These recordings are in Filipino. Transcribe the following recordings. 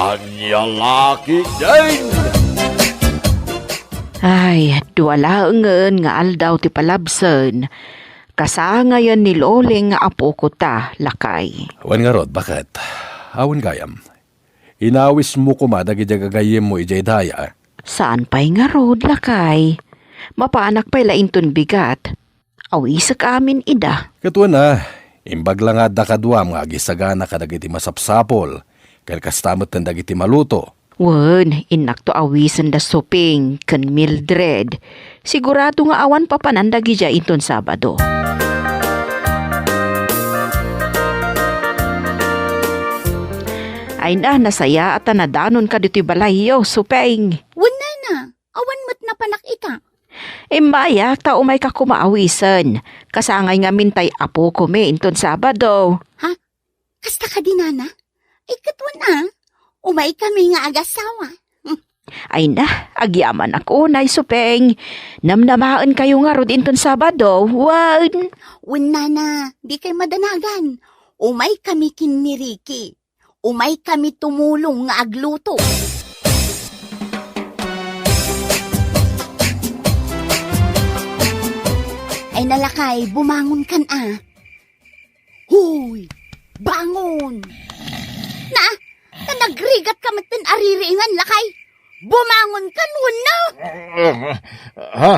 Anya laki din! Ay, duwalaengen nga aldaw ti palabsen. Kasangayan ni Loling nga apo ko ta, lakay. Wan nga rod, bakit? Awan gayam. Inawis mo kumadag ijagagayim mo ijay daya. Saan pa'y nga rod, lakay? Mapaanak pa'y lainton bigat. Awisak amin ida. Katuan na, imbag lang nga dakadwam nga gisagana kadag iti masapsapol. Kaya kastamot ng dagiti maluto. Wen, inak to awisan da suping, kan Mildred. Sigurado nga awan pa panandagi dya inton Sabado. Ay na, nasaya at nadanon ka dito'y balayo, supeng. Wala na. Awan mo't napanak ita. Imbaya, tao may ka kumaawisan. Kasangay nga mintay apo kumi inton Sabado. Ha? Kasta ka dinana? Ikatwan na. Umay kami nga agasawa. Ay na, agyaman ako, nay supeng. Namnamaan kayo nga rod inton Sabado. Wan. Wala na. Di kay madanagan. Umay kami kinmiriki. Umay kami tumulong nga agluto. Ay nalakay, bumangon kan Huy! Bangon! Na! Nagrigat ka matin ariringan, lakay! Bumangon kan, wala! Ha?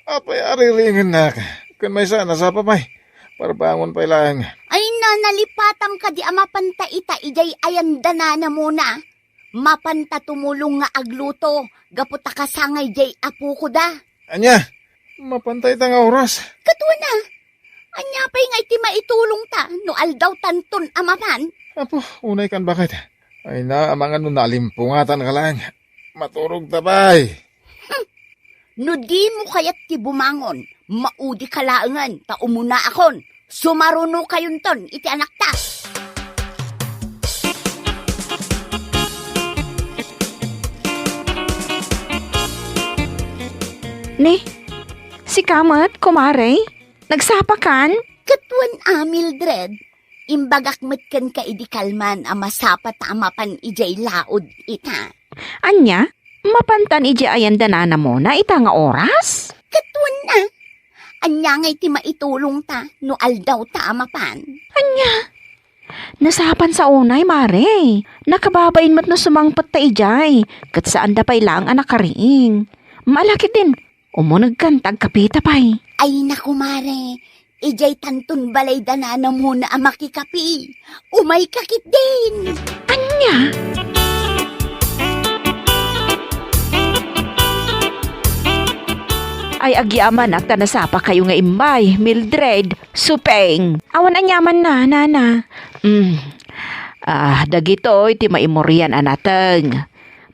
Apay arilingan na. Kan may sana sa papay. Para bangon pa ilang. Ay na, nalipatang ka di amapanta ita, ijay ayandana na muna. Mapanta tumulong nga agluto, gaputa kasangay jay apo ko da. Anya, mapantay ta nga oras. Katwa na, anya pa'y nga iti maitulong ta, no aldaw tanton amaman. Apo, unay kan bakit? Ay na, amangan no nalimpungatan ka lang. Maturog tabay. No di mo kaya't ti bumangon, maudi kalaangan, ta umuna akon. Sumaruno kayon ton, iti anak ta. Ni, si Kamat, kumare, nagsapa kan? Katwan Mildred, imbagak metken ka idikalman ang masapat amapan ijay laod ita. Anya, mapantan iji ayanda na mo na ita nga oras? Katwan na. Anya ngay ti maitulong ta, no aldaw ta amapan. Anya, nasapan sa unay, mare. Nakababain mat no sumangpat ta ijay. Kat saan da pa'y lang anak kariing. Malaki din, umunag kan tagkapita pa'y. Ay naku mare, ijay tantun balay danana muna ang makikapi. Umay kakit din. Anya? Ay agyaman at nasapa kayo nga imbay, Mildred, supeng. Awan anyaman na, nana. Dagito iti maimorian anateng.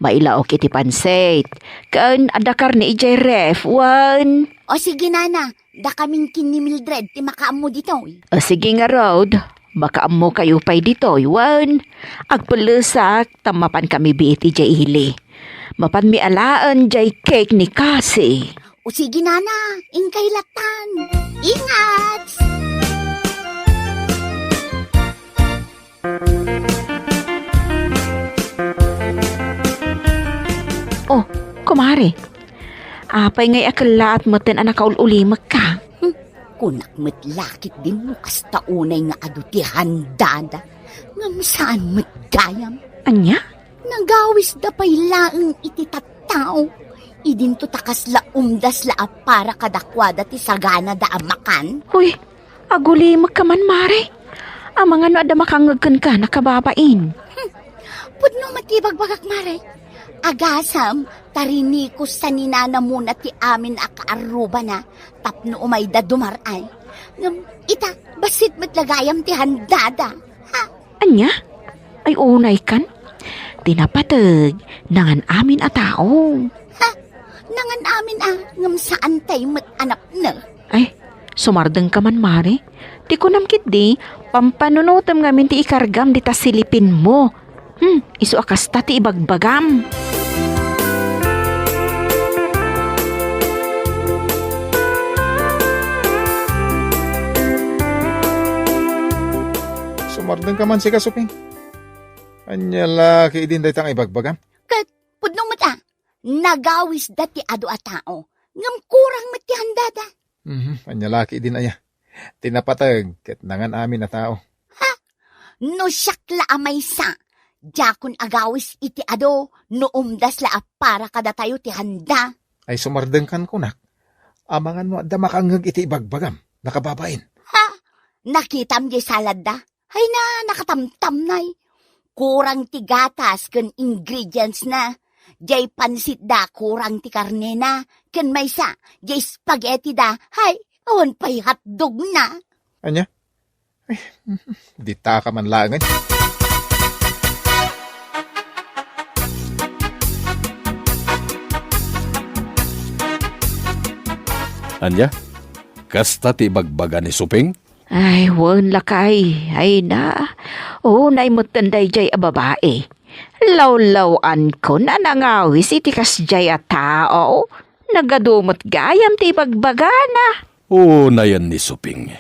Mailaok iti pansit. Kaan adakar ni ijay ref, wan. O sige nana, da kaming kin ni Mildred, ti makaam mo dito. Sige nga Rod, baka mo kayo pa'y dito, wan. Agpulusak, tamapan kami biit ijay hili. Mapan mi alaan jay cake ni Cassie. O sige nana, ingkay latan. Ingat! Oh, kumare. Apay ngay akala at maten anak kaululimak ka. Kunak met lakit din mo kasta unay nga adutihan dada. Ngam saan met gayam? Anya? Nagawis da pa'y laeng iti tattao. Idin to takas la umdas la para kadakwada ti sagana da amakan. Huy, agulimak ka man, mare. Ang mga no ada makangagkan ka nakababain. Pudno matibagbagak mare. Agasam, tarini ko sa ninana muna ti amin akaaruba na. Tapno umay da dumaray. Ngam, ita, basit matlagayam ti handada. Ha? Anya? Ay unay kan? Tinapatag, nangan amin a tao. Nangan amin ngam saan tay mat anap na. Ay, sumardeng ka man, mare. Di ko namkit di, pampanunutam ngamin ti ikargam di ta silipin mo. Isu akasta ti ibagbagam. Sumardeng ka man si Kasuping. Anya laki din day tang ibagbagam. Kat, pudno mo ta, nagawis dati ado a tao. Ngam kurang mati handada. Anya laki din aya. Tinapatag ket nangan amin na tao. No syakla amay sa. Jakon agawis iti ado, no umdas la para kada tayo ti handa. Ay sumardengkan ko nak. Amangan mo da makangag iti ibagbagam. Nakababain. Nakitam di salad da. Hay na, nakatamtam nay. Kurang ti gatas ken ingredients na. Jay pansit da, kurang ti karne na. Ken maysa, jay spaghetti da. Hay, awan pa'y hotdog na. Anya? Ay, di ta ka man langan. Anya? Kasta ti bagbaga ni Suping? Ay, wan lakay. Ay na. Oo, naimutanday jay a babae. Lawlawan ko na nangawis iti kasjay a tao. Nagadumot gayam ti bagbagana. Oo na yan ni Suping.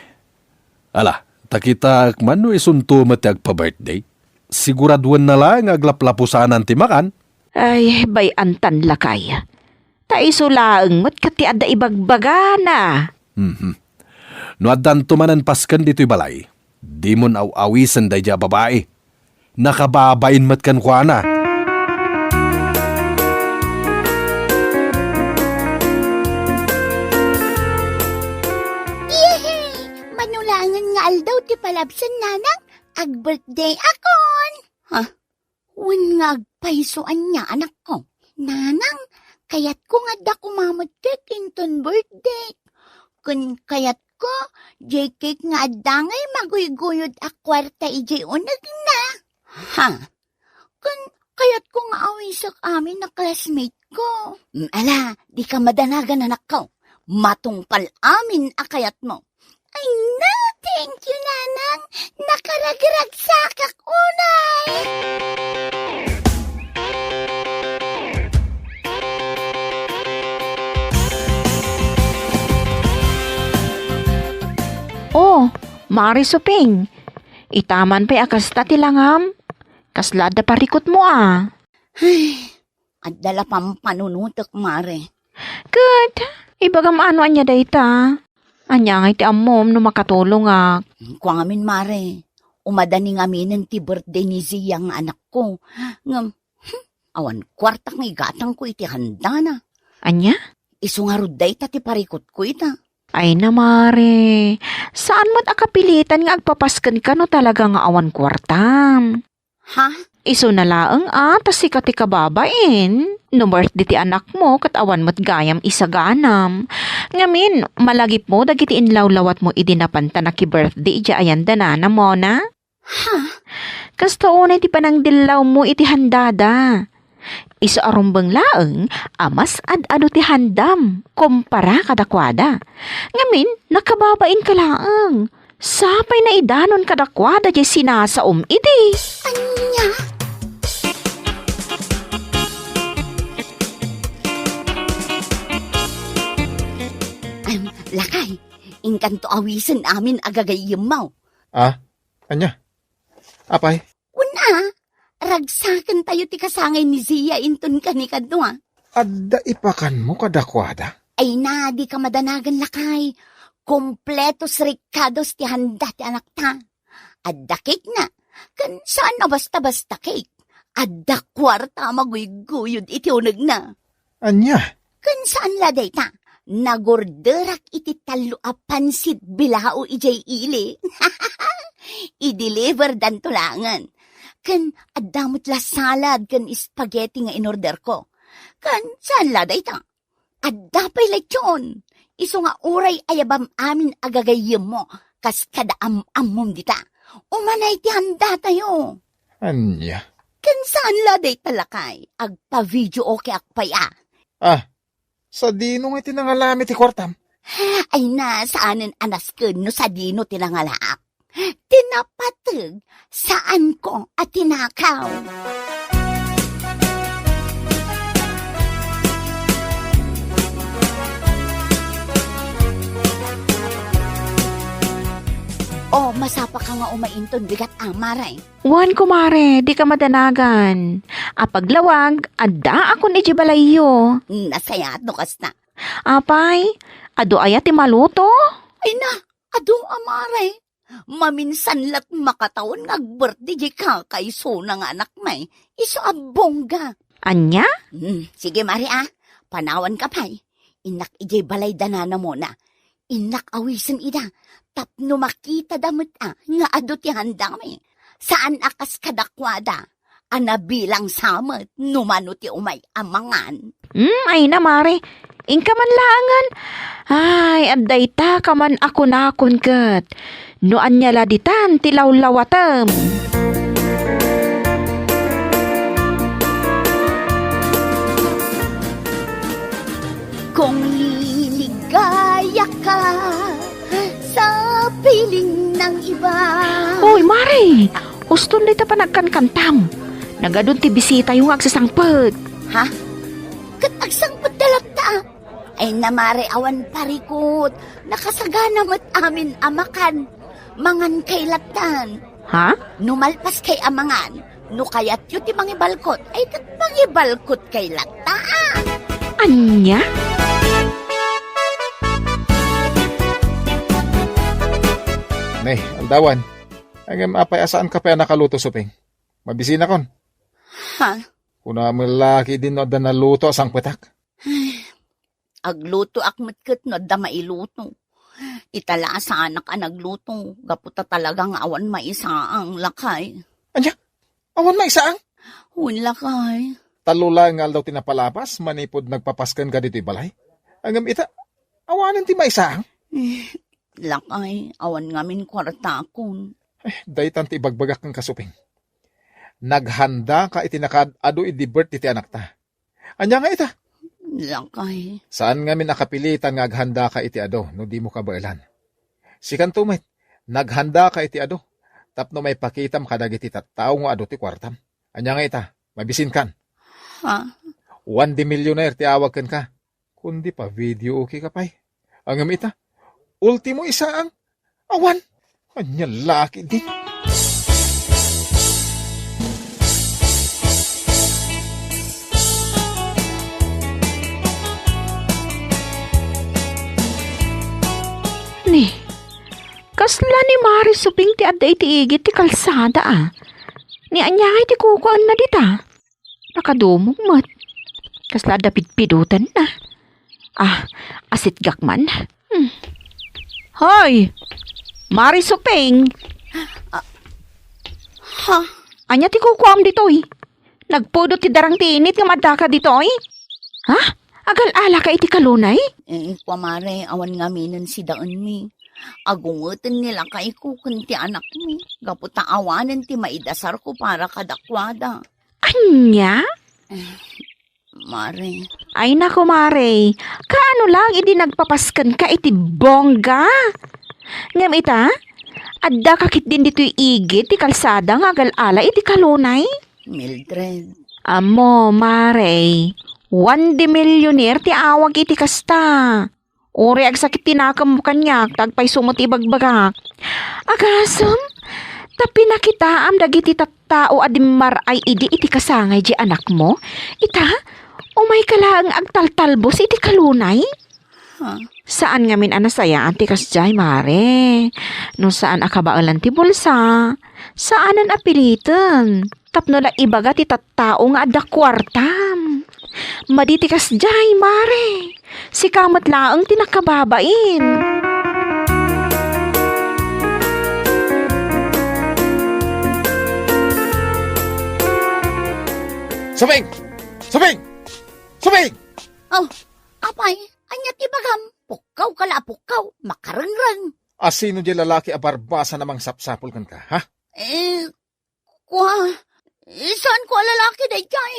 Ala, takita mano isunto mo ti agpa-birthday? Siguraduan na lang aglaplapusanan ti makan. Ay, bayantan lakay. Taisulaang mat kati ada ibagbagana. No adan tumanan paskan dito'y balay, di mon aw-awisan day ja babae. Nakababain mat kan kuana. Yehey! Manulangan nga aldaw ti palabsan nanang ag-birthday akon. Ha? Wan nga agpaisuan niya anak ko. Nanang, kayat ko nga da kumamot kek inton birthday. Kun kayat ko, jay cake nga adangay maguyuguyod a kwarta ijay unag na. Ha? Kun kayat ko nga awisak amin na classmate ko. Ala, di ka madanagan anak ko. Matungpal amin akayat mo. Ay na, thank you nanang. Nakaragiragsak ak unay. Oh, Mari Suping. Itaman pa'y akasta tilangam. Kaslada parikot mo ah. At dala pang panunutok, Mare. Good. Ibagam ano anya dayta. Anya nga iti amom no makatulong ah. Kung amin, Mare, umadani nga minin ti birthday ni Zia nga anak ko. Ngam, awan kwartak nga igatang ko iti handa na. Anya? Isu nga ruday ta ti parikot ko ita. Ay na Mare. Saan mo't akapilitan nga agpapaskan ka no talaga nga awan kwartam? Ha? Iso na laeng tas sikat ti kababain. No birthday ti anak mo kat awan mo't gayam isaganam. Ngamin, malagip mo dagiti inlawlawat mo idinapanta na ki birthday ija ayan danana mo na. Ha? Kasta unay ti panang dilaw mo iti handada. Iso arumbang laeng, amas ad-ado ti handam, kumpara kadakwada. Ngamin, nakababain ka laeng. Sapay na idanon kadakwada di sinasaom iti. Anya? Lakay, ingkanto awisan amin agagayim mo. Anya? Apay? Una, ragsakan tayo ti kasangay ni Zia inton kanikadno ah. Adda ipakan mo kadakwada? Ay na, di ka madanagan lakay. Kompletos ricados ti handa ti anak ta. Adda cake na. Kan saan na basta-basta cake? Adda kwarta maguyuguyod iti unag na. Anya? Kan saan laday ta? Nagorderak iti talo a pansit bilao ijay ili. I-deliver dan tulangan. Kan adamot la salad kan spaghetti nga inorder ko. Kan saan laday ta? Adda pa'y lechon. Iso nga uray ayabam amin agagayim mo. Kas kada amom dita. Umanay ti handa tayo. Anya? Kan saan laday talakay? Agpa-video okay akpaya. Sa dino nga tinangalami ti kwartam? Ay na, saanin anas ko no sa dino tinangalaak. Tinapatag saan ko at tinakaw. O masapa ka nga umainton bigat amaray. Wan kumare, di ka madanagan. Apaglawag, adda ako ni Jibalayo. Nasayat no kas na. Apay, ado ayat ti maluto? Ay na, ado amaray. Maminsan lat makataon nag-birthday di ka kay so ng anak may. Iso abongga. Anya? Sige mari panawan ka pay. Inak ijay balay danana mo na. Inak awisan ida. Tapno makita damot nga ado ti handa may. Saan akas kadakwada? Ana bilang samet, numano ti umay amangan. Ay na mare, ingka man langan. Ay, adday ta kaman ako na akon ket. Noan niya laditan ti lawlawatem. Kung liligaya ka sa piling ng iba. Hoy mare, uston dito pa nagkankantam. Nagadun ti bisita yung agsasangpet. Ha? Katagsang padalata. Ay namare awan parikot. Nakasagana mat amin amakan. Mangan kay latan. Ha? Numalpas kay amangan. No kayat yu ti mangibalkot. Ay kat mangibalkot kay latan. Anya? Nay, aldawan. Ang apay asaan ka pa nakaluto, Suping? Mabisina kon. Ha? Kuna malaki din no da naluto asang petak. Agluto akmat no da mailuto. Itala sa anak nagluto. Gaputa talagang awan maisa ang lakay. Anya? Awan na isaang? Hun lakay. Talula nga daw tinapalapas, manipod nagpapaskan ka dito'y balay. Ang ita, awanan ti maisaang? Lakay, awan ngamin kwarta akon. Daytan ti bagbagak ng kasuping. Naghanda ka itinakad ado idibert iti anak ta. Anya nga ita? Lakay. Saan nga nakapilitan nga aghanda ka iti ado no di mo kabailan? Sikan tumit, naghanda ka iti ado. Tapno may pakitam kadag iti tattao nga ado ti kwartam. Anya nga ita, mabisin kan. Ha? 1 millionaire ti awag kan ka. Kundi pa video okay ka pay. Ang ita, ultimo isa ang awan. Anya laki di. Ni, kasla ni Mari suping ti aday ti igit ti kalsada Ni anyangay ti kukuan na dita. Nakadumog mat. Kasla dapit pidutan na. Asit gakman. Hoy! Mari suping! Ha? Anya ti kukuam ditoy. Nagpudot ti darang ti init nga madaka ditoy. Ha? Agal-ala ka iti kalunay? Pamare, awan nga minan si daan mi. Agungutan nila kay kukun ti anak mi. Gaputa awanan ti maidasar ko para kadakwada. Anya? Mare. Ay nako Mare, kaano lang idi nagpapaskan ka iti bongga? Ngam ita, adda kakit din dito'y igit ti kalsada nga agal-ala iti kalunay? Mildred. Amo, Mare, 1 millionaire ti awag iti kasta. Uri ag sakit tinakam mo kanyak, tagpay sumot ibagbagak. Agasam, tapi nakitaam dagiti tattao adimar ay idi iti kasangay di anak mo. Ita, umay kalaang agtaltalbos iti kalunay. Ha? Saan ngamin anasayaan ti kasjay, Mare? No saan akabaalan ti bulsa? Saanan apilitan? Tapno la ibaga ti tattao nga adda kwartam. Maditi kasjay, Mare. Si kamat laang tinakababain. Suping! Suping! Suping! Oh, apay, anya ti bagam. Pukaw kala pukaw, makarengreng. Asino di lalaki abarbasa namang sapsapol kan ka, ha? Isan ko lalaki day jay.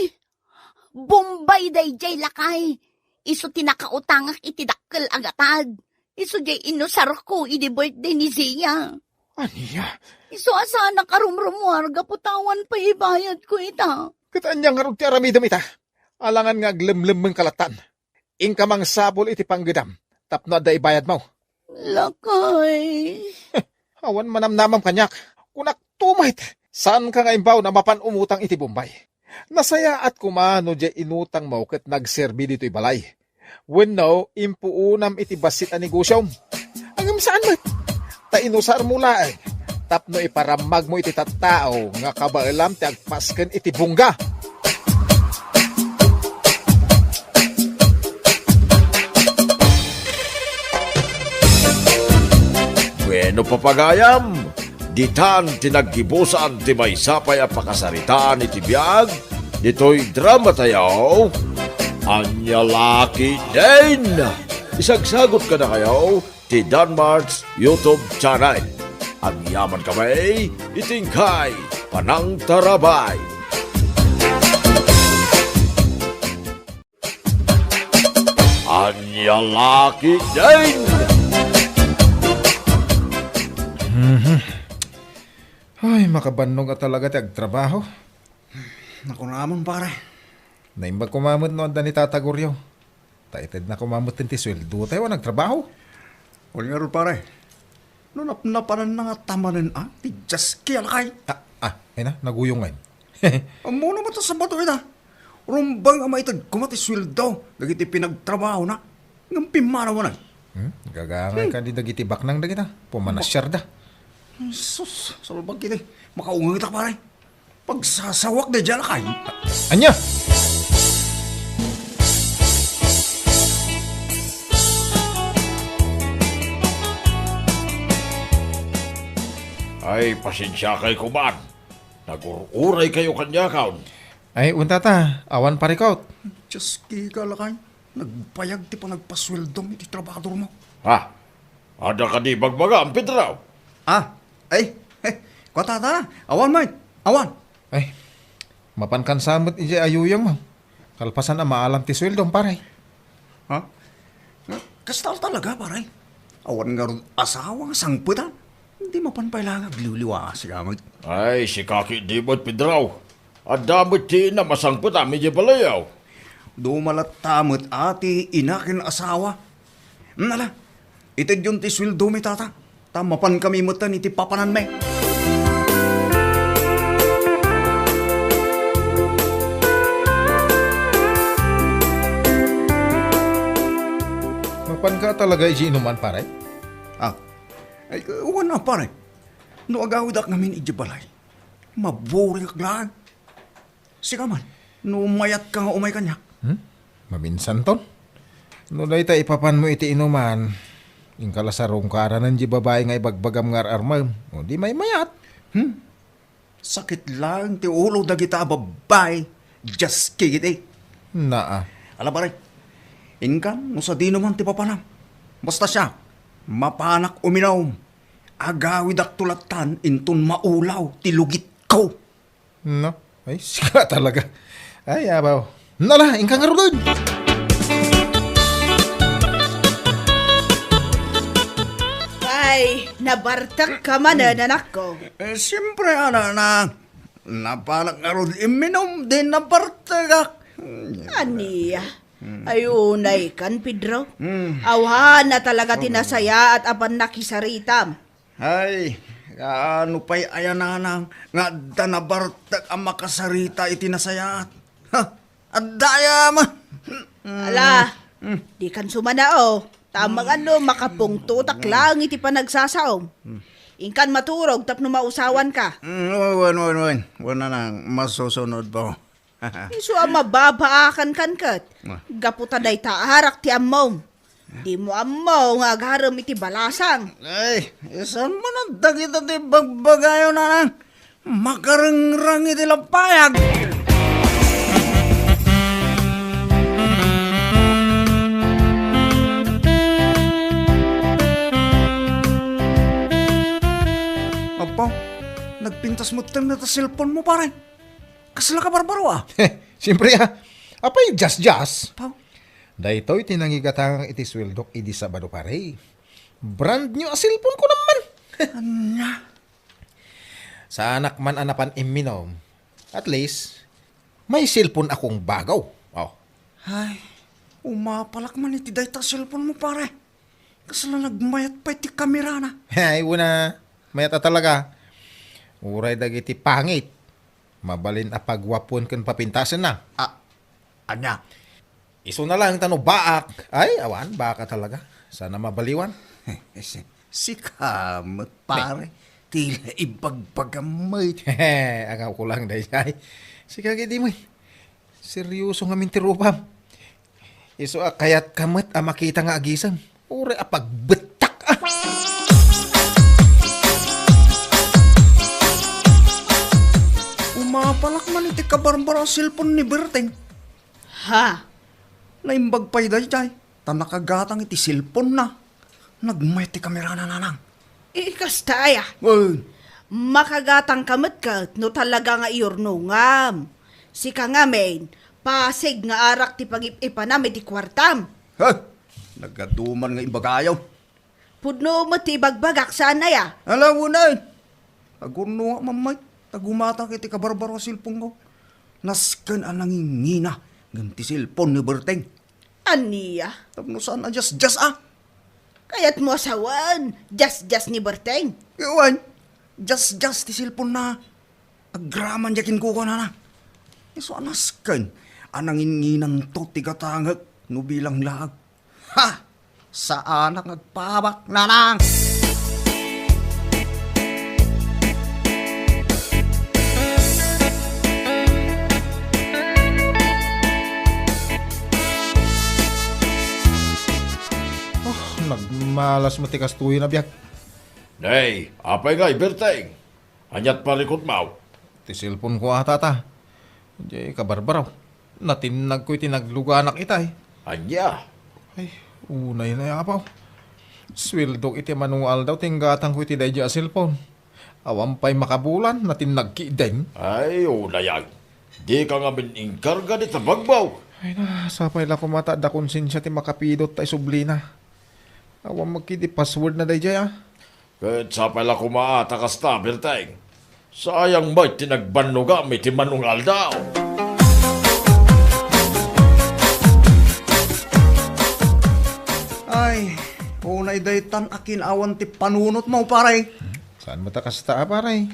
Bombay day jay lakay. Iso tinakautangak iti dakkel agatad. Iso jay inusar ko iti birthday ni Zia. Aniya? Iso asa nakarumrumuar gaputawan pa ibayad ko ita. Katanyang nga ti aramidam ita. Alangan nga aglemlem mong kalatan. Ingkamang sapol iti panggedam. Tapno adda ibayad mo. Lakay. Awan manamnamam kanyak. Kunak tumait. Saan ka nga imbaw na mapan umutang iti Bombay? Nasaya at kumano di inutang mo kat nagserbi dito'y balay. When no, impuunam iti basit a negosyom. Angam saan mo? Ta inusar mula eh. Tapno iparamag mo iti tattao nga kabailam ti agpasken iti bungga. Bueno papagayam, ditan tinaggibusan ti may sapay a pakasaritaan iti biyag, dito'y drama tayo, Anya Lucky din! Isagsagot ka na kayo ti Danmar's YouTube channel. Ang yaman kamay, itingkay, panang tarabay. Anya Lucky din! Ay, makabannog at talaga ti agtrabaho. Naku naman pare. Naimbag kumamot noon da ni Tata Goryo. Taited na kumamot din ti sweldo tayo nagtrabaho. Huwag nga rin pare. No napanan na nga tamanin ti just kialakay. Ay na, naguyong ngayon. Amo naman ta sa bato ina. Rumbang ang maitag kumati sweldo. Dagiti pinagtrabaho na. Ngampi manaw na. Gagangay ka di dagiti baknang dagita. Pumanasyar da. Sus, salubag kita. Makaungang kita pare. Pagsasawak na dyan kay. Anya! Ay, pasensya kay kuman. Nagururay kayo kanya kaon. Ay, untata, awan parikaut. Just kikalakay. Nagpayag ti pa nagpasweldong iti trabador mo. Ha? Ada ka di bagbaga ang pidraw? Kotata, awan mate. Awan. Ay, mapankan samot iji ayuyang mo. Kalpasan na maalam ti sweldong pare. Ha? Kastal talaga pare. Awan nga rin asawa nga sangputan. Hindi mapanpailangan liwliwa si gamit. Ay, si kaki di mo't pidraw. At damot ti na masangpot medyo balayaw. Dumalatamot ati inakin asawa. Nala, itid yun ti sweldo mi tata. Tamapan kami mo tan iti papanan me. Mapan ka talaga iji inuman pare. Ay, uwan na pare. No agawid ak namin iji balay. Maboring ak lang. Sika man, no mayat ka nga umay kanya. Maminsan ton. No day ta ipapan mo iti inuman. Ingkala sa rungkaran ng di babae nga ibagbagam nga armam. O di may mayat. Sakit lang ti ulo dagita babay. Just kigit eh. Naa. Ala pare, inkan no sa di naman ti papanam. Basta siya, mapanak uminaw. Agawid ak tulatan intun maulaw ti lugit ko. No? Ay, sika talaga. Ay, abaw. Nala, ingkang arulod. Ay, nabartak ka man anak ko. Siyempre, napalak nga ron iminom din na partagak. Aniya, ay unay kan, Pedro. Awa na talaga tinasaya at apan nakisaritam. Ay, ano pa'y ayananang nga danabartag ang makasarita itinasayat. Ha, at daya man. Ala, di kan sumanao. Tamang makapungtutak lang iti panagsasaom. Ingkan maturog tapno mausawan ka. Wala nang masusunod po. Isu ang mababaakan kan kat. Gaputa day taarak ti amom. Di mo amaw nga agharam iti balasang. Ay, isan mo na dagita ti bagbagayo na nang makarangrang iti lapayag. Apo, nagpintas mo na ta cellphone mo pare. Kasla ka barbaro ah. Siyempre apay just. Pao, Daytoy tinangigatang iti sweldok idi Sabado pare. Brand new a cellphone ko naman. anya. Sa anak man anapan iminom. At least, may cellphone akong bagaw. Oh. Ay, umapalak man iti dayta cellphone mo pare. Kasla nagmayat pa iti kamera na. Ay, una. Mayata talaga. Uray dagiti pangit. Mabalin apagwapon kan papintasan na. Anya, Iso na lang tano baak. Ay, awan, baka talaga. Sana mabaliwan. si kamot pare. Tila ibagbagamay. Hehe, agaw ko lang dahi ay. Sige, di mo. Seryoso nga mintirupam. Iso kayat kamat makita nga agisan. Ure apagbetak ah. Umapalak man iti kabarbara cellphone ni Berteng. Ha? Naimbag pa'y dayjay. Tanakagatang iti cellphone na. Nagmay ti kamera na nanang. Ikas taya. Well, Makagatang kamat ka, no talaga nga iurnungam. Si ka nga men, pasig nga arak ti pag-ipanam iti kwartam. ha? Nagaduman nga ibagayaw. Pudno mo ti bagbagak sana ya. Alam mo na eh. Aguno nga mamay. Tagumata kiti kabarbaro cellphone ko. Naskan ang nangingina. Ganti cellphone ni Berteng. Aniya? Tapno saan na just ah. Kaya't mo asawan, just ni Berteng. Iwan, just ti cellphone na. Agraman jakin ko na na. Iso anaskan. Anang inginan to tigatangag. No bilang lag. Ha! Saan ang agpabak nanang? Nagmalas matikas tuyo na biyak. Nay, apay nga Berteng. Anyat palikot mau. Ti cellphone ko ata ta. Di kabarbaraw. Natinag ko'y tinagluganak itay. Anya. Ay, unay na yapaw. Swildog iti manual daw tinggatang ko'y tiday di cellphone. Awampay makabulan natinag kiideng. Ay, ulayag. Di ka nga miningkarga di tabagbaw. Ay na, sapay la kumata da konsensya ti makapidot tay sublina. Awam magkidi password na day ah. Kahit sa pala kumaata kasta, Berteng. Sayang ba'y tinagbanuga may timanungal daw. Ay, unay daytan akin awan ti panunot mo pare. Saan mo ta kasta paray?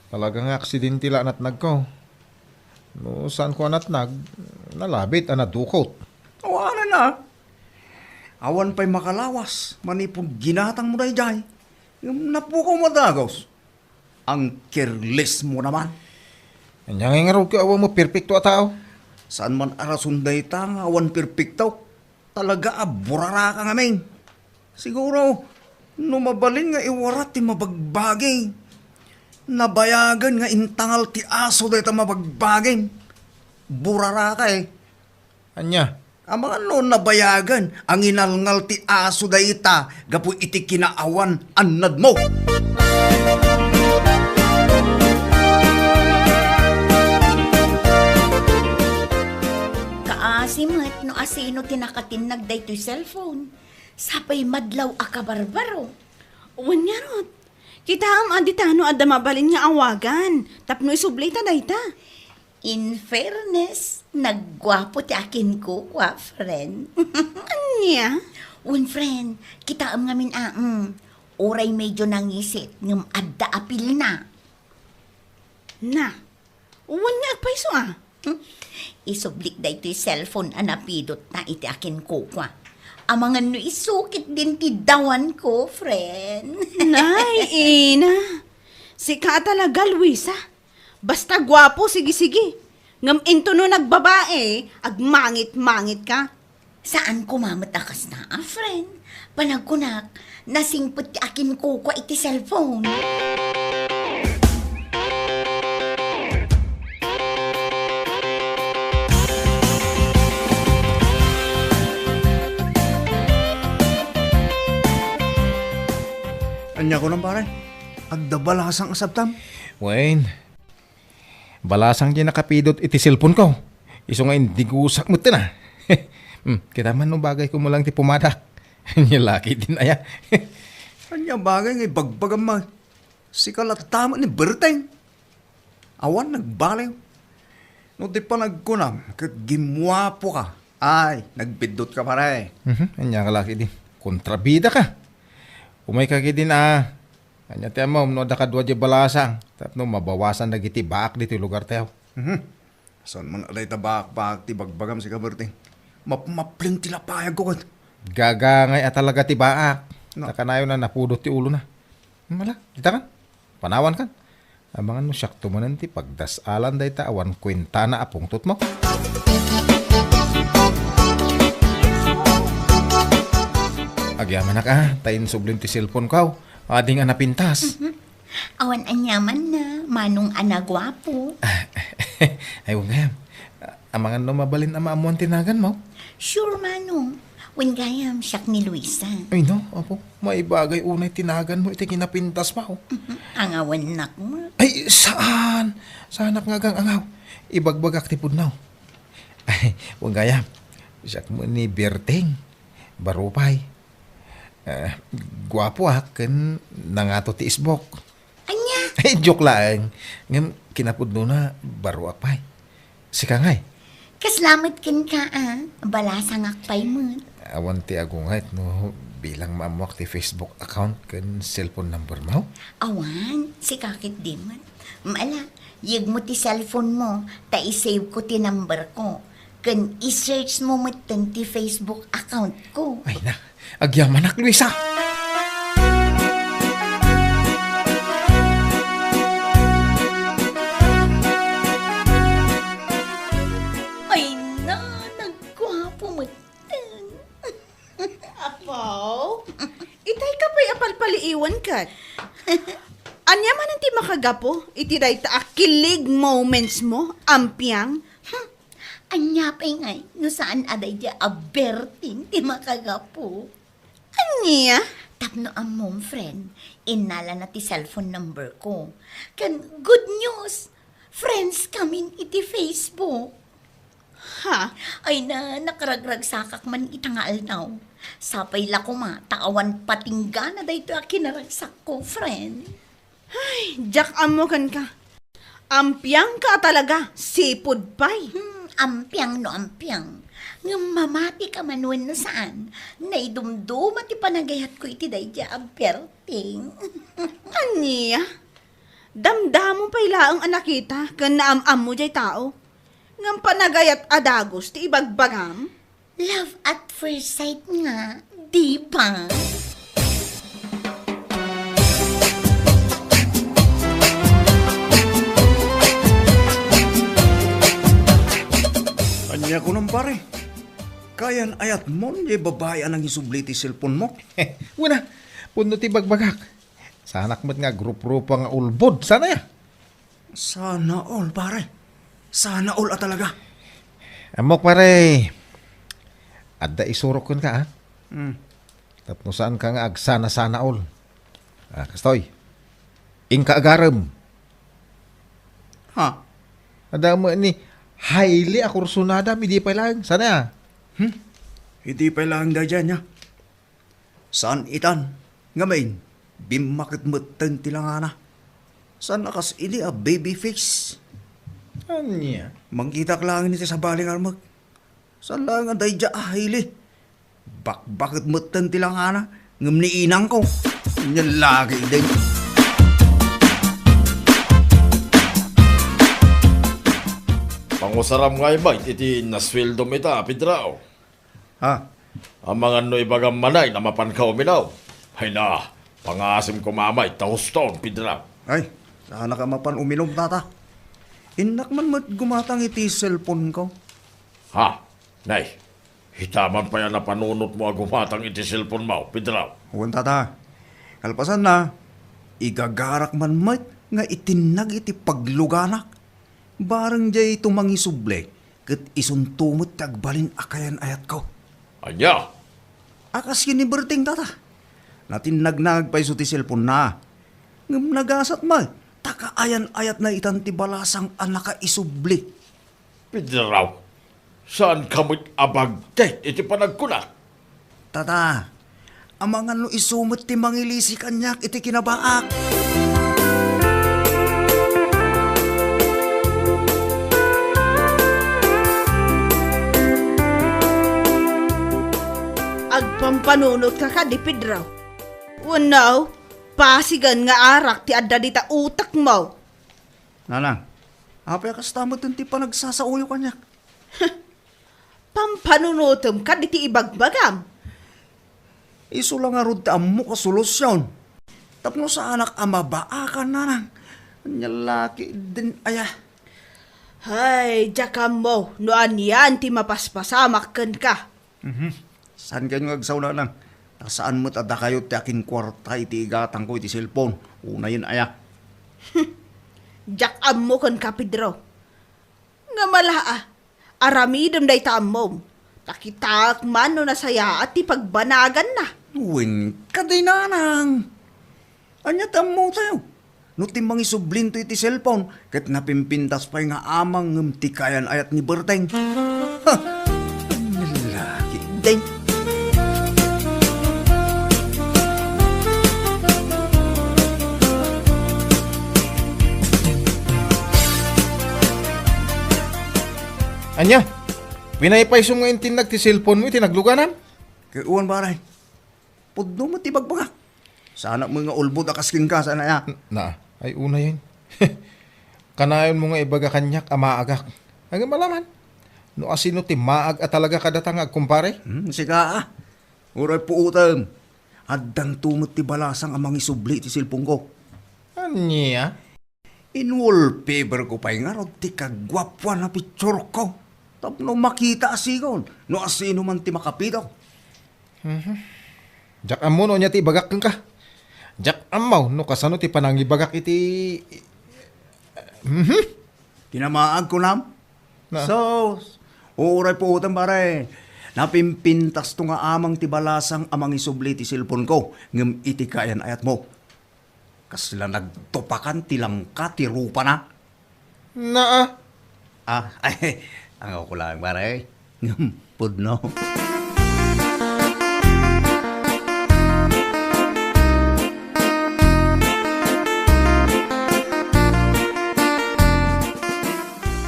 Talagang aksidente la anat nagko. No, saan ko anat nalabit anat dukot. Awanan na. Awan pa'y makalawas. Manipong ginatang mo na jay. Yung napukaw madagos. Ang careless mo naman. Anyang nga ka awa mo perfecto a tao. Saan man arasun dayta nga awan perfecto. Talaga burara ka ngamin. Siguro, numabalin nga iwarat ti mabagbaging. Nabayagan nga intangal ti aso dayta mabagbaging. Burara ka eh. Anya? Ang mga noon nabayagan, ang inalngal ti aso dayta, gapu iti kinaawan, annad mo. Kaasimat no asino tinakatinag daytoy cellphone. Sapay madlaw a kabarbaro. Wanyarot. Kita am aditano adda mabalin nga awagan. Tapno isublita dayta. In fairness, naggwapo ti akin ko, kwa, friend. Anya? Un friend, kita am ngamin Oray medyo nangisit, ngam adda apil na. Na. Wanya agpaiso ah. Isublik da ito'y cellphone anapidot na iti akin ko, kwa. Amangan no isukit din ti dawan ko, friend. Nay, ina. Sika talaga, Luisa. Basta gwapo, sige-sige. Ngam into no nagbabae, agmangit-mangit ka. Saan kumamatakas na, friend? Panagkunak, nasingpot ti akin ko kwa iti cellphone. Anya ko nang pare, agdabalasang asabtam. Wayne, balasang di nakapidot iti cellphone ko. Iso nga hindi gusak mo na. Kita man no bagay ko mo lang ti pumada. Nilaki din aya. Anya bagay nga bagbagam ma. Si kalatama ni Berteng. Awan nagbaliw. No di pa nagkunam, kat gimwapo ka. Ay, nagbidot ka pare. Anya ka laki din. Kontrabida ka. Umay ka din Kanya tayo mo, no da kadwa di balasang. Tapno mabawasan na giti baak dito yung lugar tayo. Saan man alay tabak-bak ti bagbagam si Kaberting. Mapling tilapayag ko kat. Gagangay at talaga ti baak. No. Nakanayo na napudot ti ulo na. Mala, kita kan? Panawan kan? Abangan mo siyak tumanan ti pagdasalan day ta awan kwenta na apungtot mo. Agyaman na ka, tayin sublin ti cellphone ko. Ading anapintas. Awan anyaman na, manong anagwapo. Ay, huwag gayam. Amangan no mabalin ama amuan tinagan mo. Sure, manong. When gayam siyak ni Luisa. Ay no, apo. May bagay unay tinagan mo. Iti kinapintas pa, oh. Ang awan nak mo. Ay, saan? Saan nga gang angaw? Ibagbagak ti pudnaw. Ay, huwag gayam. Siyak mo ni Berting. Barupay. Gwapo kan nangato ti isbok. Anya? Ay, joke lang. Ngam, kinapudno na baro akpay. Sika ngay. Kaslamat kin ka balasang akpay mo. Awan ti agungayt no bilang maamuak ti Facebook account kan cellphone number mo. Awan, si kakit di man. Maala, yag mo ti cellphone mo, ta isave ko ti number ko. Kan i-search mo matan ti Facebook account ko. Ay na, agyaman ak, Luisa. Ay na, nagkwapo matan. Apaw? Itay ka pa'y apalpaliiwan kat. Anya man ti makagapo, itiday ta akilig moments mo, ampiang. Anya pa ngay, no saan aday di aberting ti makagapo. Anya? Tapno ang mom friend, inala na ti cellphone number ko. Kan good news, friends kaming iti Facebook. Ha? Ay na, nakaragrag sakak man itangal now. Sapay la ko taawan patingga na dahito akinaragsak ko, friend. Ay, Jack amo kan ka. Ampiang ka talaga, sipod pay. Ampiang no ampiang. Ngam mamati ka manuan no saan. Naidumduma ti panagayat ko iti dayja amperting. Anya? Damdamo pa'y laang anakita, kan naamam mo jay tao. Ngam panagayat adagos ti ibagbagam. Love at first sight nga, di ba? Kanya ko nang pare. Kayan ayat mo, di babae ang isubli ti cellphone mo. Wala, puno ti bagbagak. Sanak mo't nga grup-grupo nga ulbod. Sana ya? Sana all, pare. Sana all talaga. Amok pare. Adda isurok kun ka, ha? Tapno saan ka nga agsana-sana all. Kastoy. Ingka agaram. Ha? Ada mo ni highly akursunada, hindi pa lang. Sana ya? Hindi pa lang da dyan, ya. Saan itan? Ngamain, bimakit matan tilangana. Saan nakas ini a baby face? Anya? Mangkita ka lang nito sa baling armag. Saan lang ang dayja ahili? Bakit matan tilangana? Ngam ni inang ko. Yan lagi din. Pangusaram nga ibay, iti nasweldo mita, Pidrao. Ha? Ang mga no ibagam manay na mapankaw minaw. Ay na, pangasim ko mamay, tahuston, Pidrao. Ay, sana ka mapan uminom tata. Inak man gumatang iti cellphone ko. Ha, nay, hitaman pa yan na panunot mo agumatang iti cellphone mo, Pidrao. Huwag tata. Kalpasan na, igagarak man mat nga itinag iti pagluganak. Barang jay tumangisuble, kat isuntumot tagbalin akayan ayat ko. Anya, Akas yun ni Berting tata. Natinnagnag pa iso ti cellphone na. Ngam nagasat ma, takaayan ayat na itan ti balasang anaka isubli. Pidrao, saan kamot abagday iti panagkuna? Tata, amangan no isumot ti mangilisi kanyak iti kinabaak. Agpampanunot ka ka di Pedro. Unaw, basigan nga arak ti adda dita utak mo. Nanang, apay kastamot ti pa nagsasauyo kanyak. Pampanunutom ka diti ibagbagam. Iso lang nga rod mo ka solusyon. Tapno sa anak ama baakan nanang. Nyalaki din aya. Hay, jakam mo, noan yan ti mapaspasamak ken ka. Saan kayo ngagsaw nanang? Saan mo tada kayo ti akin kwarta iti igatang ko iti cellphone? Una yun aya. Jakam mo ken ka, Pedro. Nga malaa, aramidem day tamom. Takitak man no nasaya at ti pagbanagan na. Uwing kaday nanang. Anya tamo tayo. No timbang isublin to iti cellphone, ket napimpintas pa nga amang ngem ti kayan ayat ni Berteng. Ha! Laki din. Anya, pinaypayso mo yung tinag ti cellphone mo, tinagluganan? Kay uwan baray. Pudno mo ti bagbanga. Sana mga ulbod akasking ka sana ya. Na, ay una yun. Kanayon mo nga ibaga kanyak amaagak. Ang malaman. No asino ti maag at talaga kadatang agkumpare? Sika ah. Uray po utang. Addang tumot ti balasang amang isubli ti cellphone ko. Anya? In wallpaper ko pa'y nga rod ti kagwapwa na picture ko. Tapno makita asigon. No asino man ti makapito. Jak amo no niya ti ibagak ka. Jak amaw no kasano ti panangibagak iti... Tinamaag ko nam. Na? So, uray po utang pare. Napimpintas to nga amang ti balasang amang isubli ti cellphone ko. Ngem iti kayan ayat mo. Kasla nagtupakan ti langka ti rupa na. Na Ay, ang ako lang pare. Ngem pudno.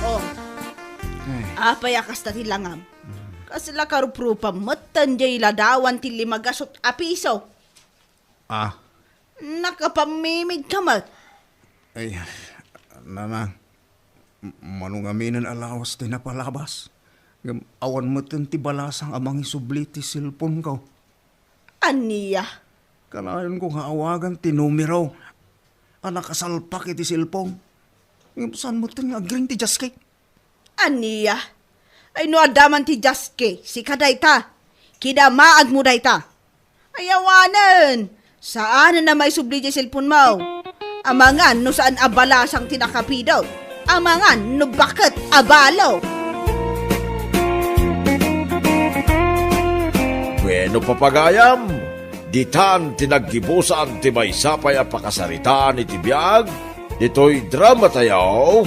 Oh, apayakas na tilangam. Kasla karuprupa matan jay ladawan ti limagasot a piso. Nakapamimig ka mat. Ay, nanang. Manong aminan alawas ti napalabas. Ngem awan mo ti balasang amang isubli ti cellphone ko. Aniya. Kanayon ko nga awagan ti numero. Nakasalpak iti cellphone. Ngem saan mo nga agring ti jaskay? Aniya. Ay no adaman ti jaske, si kadayta. Kidamaag mo dayta. Ayawanan. Saan na may subli di cellphone mo? Amangan no saan abalasang tinakapidaw. Amangan no bakit abalo. Bueno papagayam, ditan tinaggibusan ti may sapay a pakasaritaan iti biyag, dito'y drama tayo,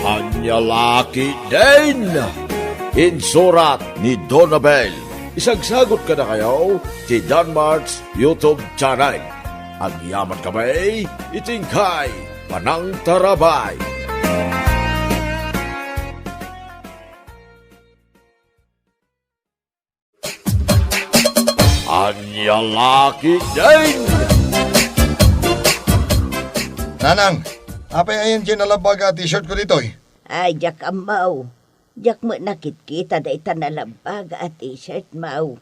Anyalaki din! Insurat ni Donabel. Isagsagot ka na kayo ti Danmarks YouTube channel. Ang yaman kamay, itingkay, panang tarabay. Anyalaki din! Nanang, apay ayan kinalabaga t-shirt ko dito eh. Ay, jak amaw. Jak mo nakit-kita da ita nalabaga at t-shirt maw.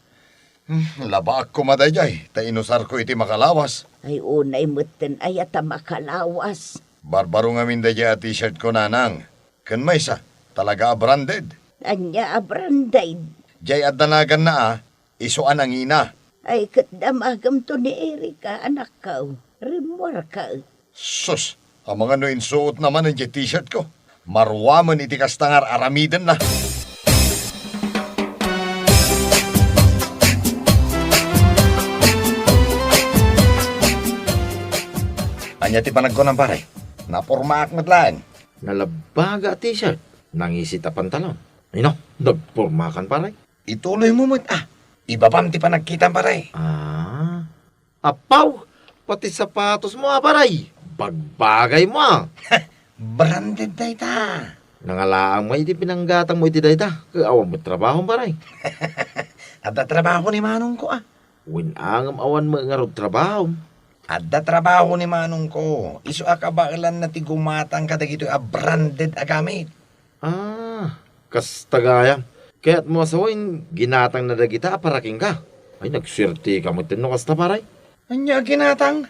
Labaak ko madayay, ta inusar ko iti makalawas. Ay unay mutin ay ata makalawas. Barbaro nga min dayay at t-shirt ko, nanang. Kan may sa, talaga branded. Anya abranday. Jay at danagan na isuan ang ina. Ay katdamagam to ni Erika, anak ka. Rimwar ka. Sus, ang mga no insuot naman ang t-shirt ko. Marwaman iti kastangar aramidan na. Anya ti panag ko ng pare. Napurmaak matlaan. Nalabaga t-shirt, nangisit a pantalon. Ay no, nagpormakan paray. Ituloy mo mo't ibabam ti panagkitan pare. Apaw, pati sapatos mo paray. Bagbagay mo Branded na ita. Nangalaang mo iti pinanggatang mo iti dayta. Kaawan mo trabaho paray. At trabaho ni manong ko Winangam awan mo nga rod trabaho. Adda trabaho ni manong ko. Isu akabailan na tigumatang ka dagito a branded a gamit. Kas tagayan. Kaya't mo asawain, ginatang na dagita, paraking ka. Ay, nagswerte ka mo tinno kas taparay. Anya ginatang?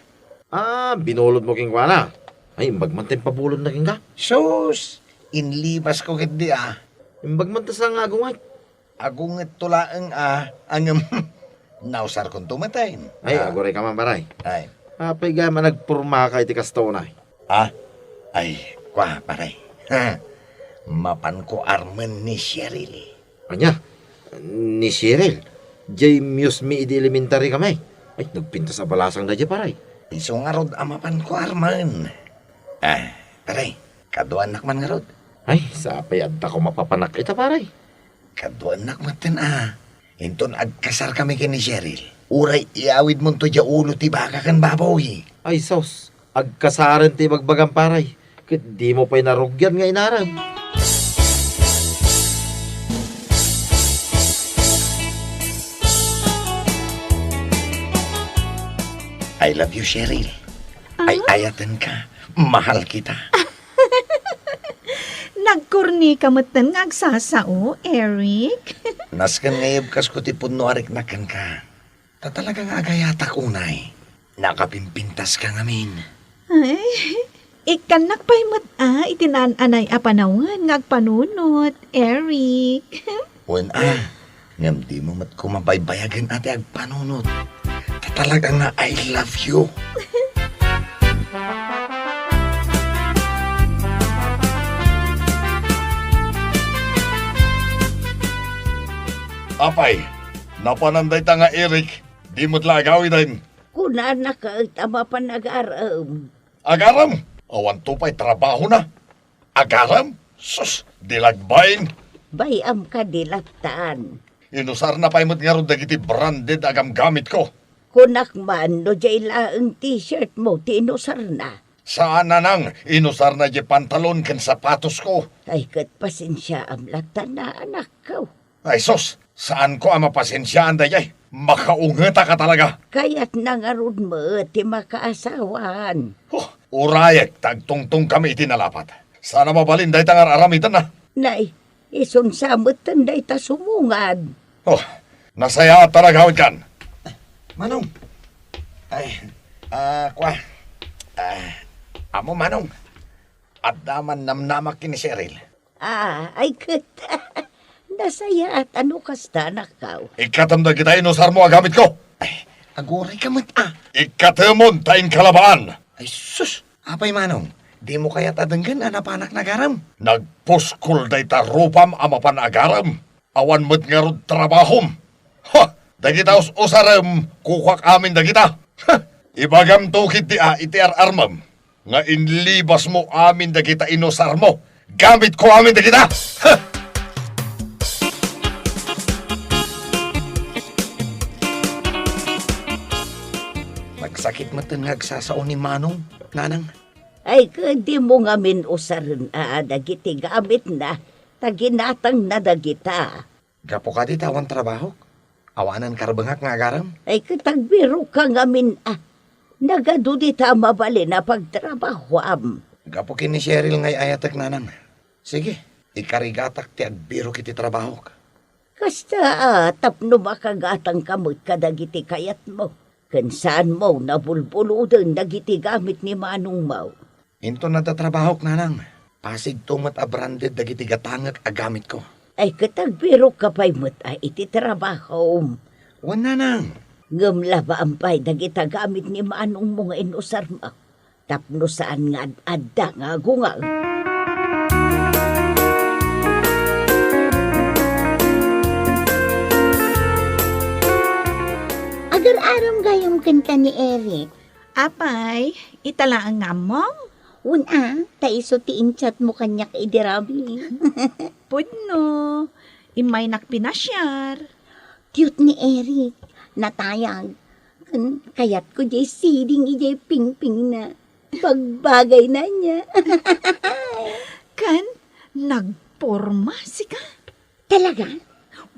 Binulod mo king wana. Ay, imbag man tayong pabulod na king ka. Sus, inlibas ko kit di Imbag man ta sa nga agungay. Agunget tulaang ang nausar kong tumatay. Ay, agoray ka man baray. Ay. Apay ga man nagpurma ka iti kastaw na. Ay, kwa, paray. Mapan ko arman ni Cheryl. Anya, ni Cheryl. Jay muse mi idi elementary kamay. Ay, nagpinta sa balasang na jay paray. Iso nga rod amapan ko arman. Paray, kaduan nakman nga rod. Ay, sapay adda ko mapapanak ita paray. Kaduan nakmatin Inton agkasar kami kini Cheryl. Uray iawid mo to dya ulo ti baka kan baboy. Ay, sos. Agkasaran ti bagbagang paray. Kit di mo pa'y narugyan nga inaram. I love you, Cheryl. Ay ayatan ka. Mahal kita. Nagkurni ka matan nga agsasao, Eric. Naskan ngayab kas ko ti puno arik nakan ka. Tatalagang agayatak unay. Nakapimpintas ka ngamin. Ay, ikanak pa'y itinananay a panawan nga agpanunot, Eric. Wen ngam di mo mat kumabaybayagan ate agpanunot. Tatalagang nga I love you. Apay, napananday ta nga Eric, di mo't lagawi din. Kuna na ka tama pa nag-aram. Agaram, awan to pa'y trabaho na. Agaram, sus, dilagbayin. Bayam ka dilatan. Inusar na pa'y mo't nga ron dagiti branded agam gamit ko. Kunak man no jay laang t-shirt mo tinusar na. Saan na nang inusar na di pantalon ken sapatos ko. Ay kat pasensya am latan na anak ko. Ay sus, saan ko ang mapasensyaan dayay? Makaungeta ka talaga. Kaya't nangarod mo ti makaasawan. Urayek, tagtungtong kami itinalapat. Sana mabalin day tangar aramitan na. Nay, ison samot tanday ta sumungad. Nasaya talaga hawid kan. Manong. Amo Manong. At daman namnamak kini Cheryl. Ay kat. Nasaya at ano kasta nakaw. Ikatamda kita inusar mo ang gamit ko. Aguray ka mat Ikatamon taing kalabaan. Ay sus, apay Manong. Di mo kaya tadenggan anapanak nagaram. Nagpuskol day ta rupam amapan agaram. Awan mo't nga rod trabahom. Dagita usaram kukwak amin dagita. Ibagam tukit di iti armam. Nga inlibas mo amin dagita inusar mo. Gamit ko amin dagita. Nagsakit matengag sasao ni Manong, nanang. Ay di mo nga min usarin dagiti gamit na. Taginatang na dagita. Gapo ka di tawan trabaho? Awanan karbangak nga agaram? Ay katagbiro ka nga min nagado di ta mabali na pagtrabahoam. Gapo kini Cheryl ngay ayatek nanang. Sige, ikarigatak ti agbiro kiti trabaho ka. Kasta tapno makagatang kamot kadagiti kayat mo. Kansaan mo nabulbuludan dagiti gamit ni Manong Mau. Into natatrabaho ka nanang. Pasig tumat a branded dagiti gatangak a gamit ko. Ay katagbiro ka pa'y mo't iti trabaho. Wan nanang. Ngamlaba ampay dagita gamit ni Manong mo nga inusar mo. Tapno saan nga adda nga gungal. Agar-aram gayong kanta ni Eric. Apay, itala ang ngamong. Una, taiso ti inchat mo kanyak idirabi. Pudno, imay nakpinasyar. Cute ni Eric. Natayag. Kayat ko jay siding ijay ping-ping na. Pagbagay na niya. Kan, nagporma si ka. Talaga?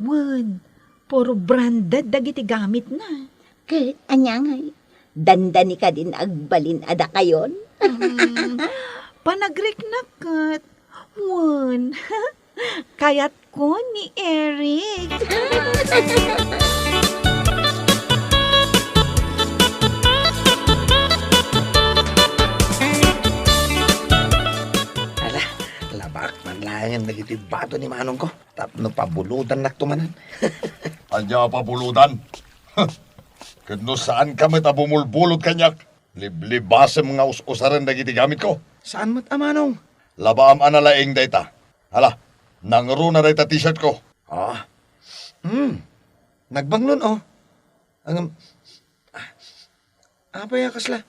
Wan, puro branded dagiti gamit na. Kahit anyangay, Dandani ka din agbalin ada kayon. Panagrik na kat. Wan. Kayat ko ni Eric. Ala, labak man lang ang nagitibato ni manong ko. Tapno pabulutan na tumanan. Anya pabulutan. Kano saan ka bumulbulot kanyak? Liblibasem nga us-usaran na gamit ko. Saan mo't amanong? Labaam analaing dayta. Hala, nangro na dayta t-shirt ko. Oh. Nagbanglon, oh. Ang... Apa ya kasla?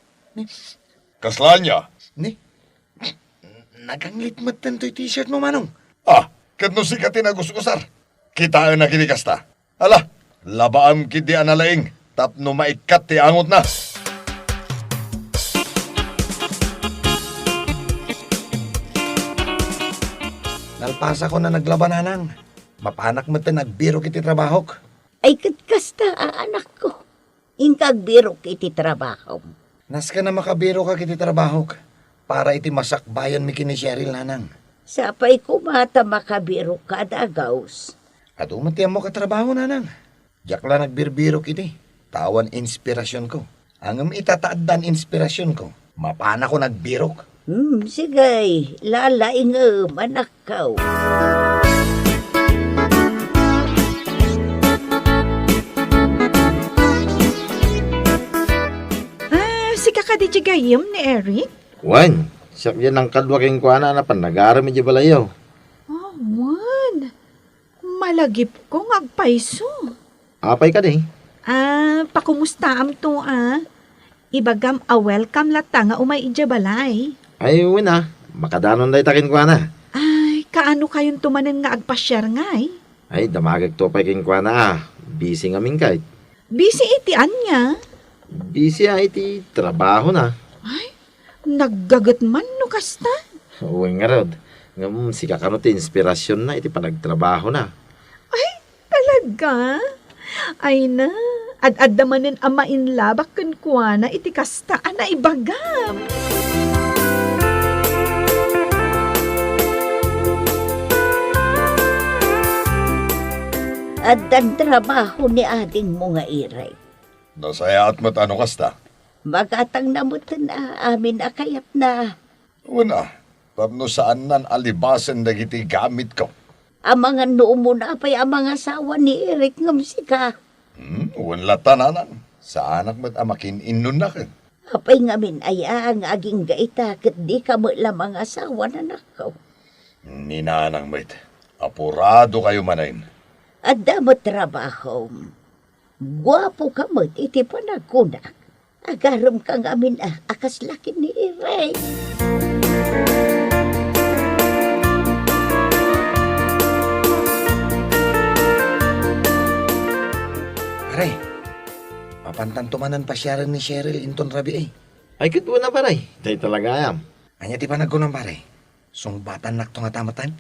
Kaslaan niya. Ni? Naganglit mat tanto'y t-shirt mo, manong. Ah, kano si katin agus-usar. Kita ang nakinikasta. Hala, labaam kidi analaing. Tapno maikat ti angot na. Nalpasa ko na naglabananang. Mapanak mo ta nagbiro kiti trabahok. Ay katkasta anak ko. Ingkag biro iti trabaho. Nas ka na makabiro ka kiti trabahok. Para iti masakbayan mi kini Cheryl nanang. Sapay kumata makabiro kada gaus. At umatiyan mo katrabaho nanang. Diyak lang nagbirbiro kiti. Tawan inspirasyon ko. Ang itataadan inspirasyon ko. Mapana ko nagbirok. Sigay, lalaing anak ka. Si kakadiji gayam ni Eric? Wan, siya yan ang kadwaking kuana na panagara medyo balayaw. Oh, wan. Malagip ko ngagpaiso. Apay ka di. Pakumusta am to Ibagam welcome lata nga umay balay. Ay, wina. Makadanon day takin kuana. Ay, kaano kayong tumanin nga agpasyar ngay? Ay, damagag to pa king kuana Busy nga mingkay. Busy iti anya. Busy iti trabaho na. Ay, naggagat man no kasta. Uwi nga rod. Ngam, si kakano ti inspirasyon na iti panagtrabaho na. Ay, talaga? Ay na, ad-ad namanin amain labak kan kuana iti kasta na ibagam. At ang trabaho ni ading mo nga iray. Nasaya at matano kasta. Magatang namutan na amin akayat na. Una, tapno saan nan alibasan dagiti gamit ko. Ang mga noo mo na pa'y ang mga asawa ni Eric ngam sika. Wala tananan. Sa anak mo't amakin inun na kin. Apay ngamin ay ang aging gaita kat di ka mo lamang asawa na nakaw. Ninanang mo't, apurado kayo manayin. At damot trabaho. Guwapo ka mo't iti panagkunak. Agaram ka ngamin akas laki ni Eric. Aray, mapantan tumanan pa siya rin ni Cheryl inton rabi eh. Ay, kitwa na paray. Day talaga ayam. Anya ti panagkunang pare. Sungbatan nak to nga tamatan.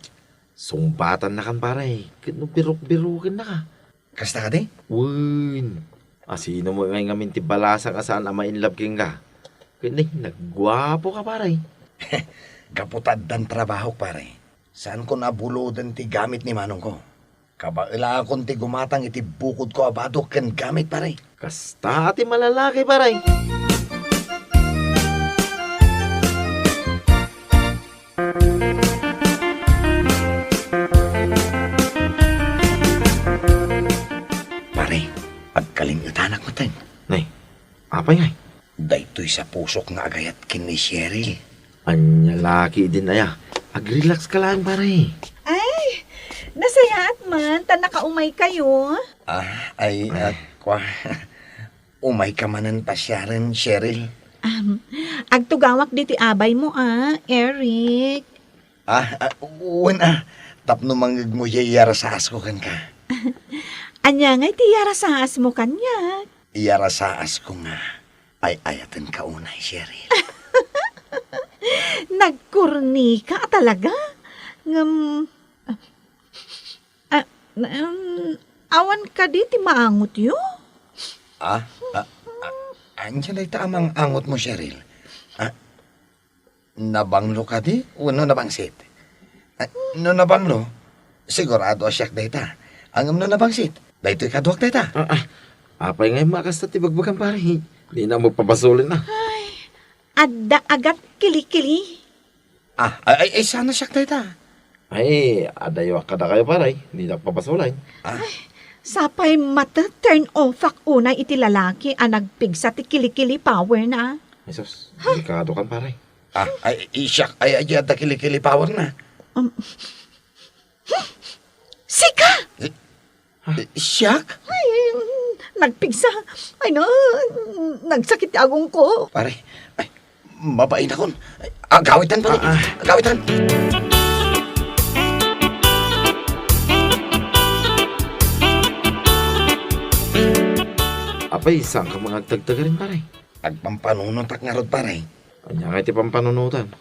Sumbatan na kan paray. Kino birok-birokin na ka. Kasta ka di? Win. Sino mo ngay ngamin ti balasa ka saan ama in love king ka. Kini, nagwapo ka paray. Kaputad dan trabaho pare. Saan ko nabulodan ti gamit ni manong ko? Kabaila akong ti gumatang iti bukod ko abado ken gamit pare. Kasta ati malalaki paray. Pare, pagkalingutan ako ten. Nay, apay ngay. Daytoy sa pusok nga agayat kin ni Cheryl. Anya laki din aya. Ag-relax ka lang pare. Ay, nasayaat man, ta nakaumay kayo. Umay ka manan pa siya rin, Cheryl. Agtugawak diti abay mo Eric. Tapno mangig mo yara sa asko kan ka. Anya nga iti yara sa asmo kanya. Yara sa asko nga. Ay ayatan ka unay, Cheryl. Nagkurni ka talaga? Awan ka di ti maangot yo? Andiyan ay tamang angot mo, Cheryl. Nabanglo ka di? O no nabangsit? No nabanglo? Sigurado siyak dayta. Ang no nabangsit? Dayto'y kaduak dayta. Apay ngay makas na tibagbagan pare. Di na mo pabasulin na. Adda agat kili-kili. Ay sana siyak dayta. Ay, adayo ka na kayo pare. Di na pabasulin. Sapay mata turn off ak unay iti lalaki ang nagpigsa ti kili-kili power na. Ay sus, delikado kan pare. Ay siyak ay ada kili-kili power na. Sika! Siyak? Ay, nagpigsa. Ay no, nagsakit agong ko. Pare, ay, mabain akon. Agawitan pare, agawitan. Apay, saan ka mga agtagtaga rin pare? Agpampanunot ak nga rod pare. Kanya nga iti pampanunutan.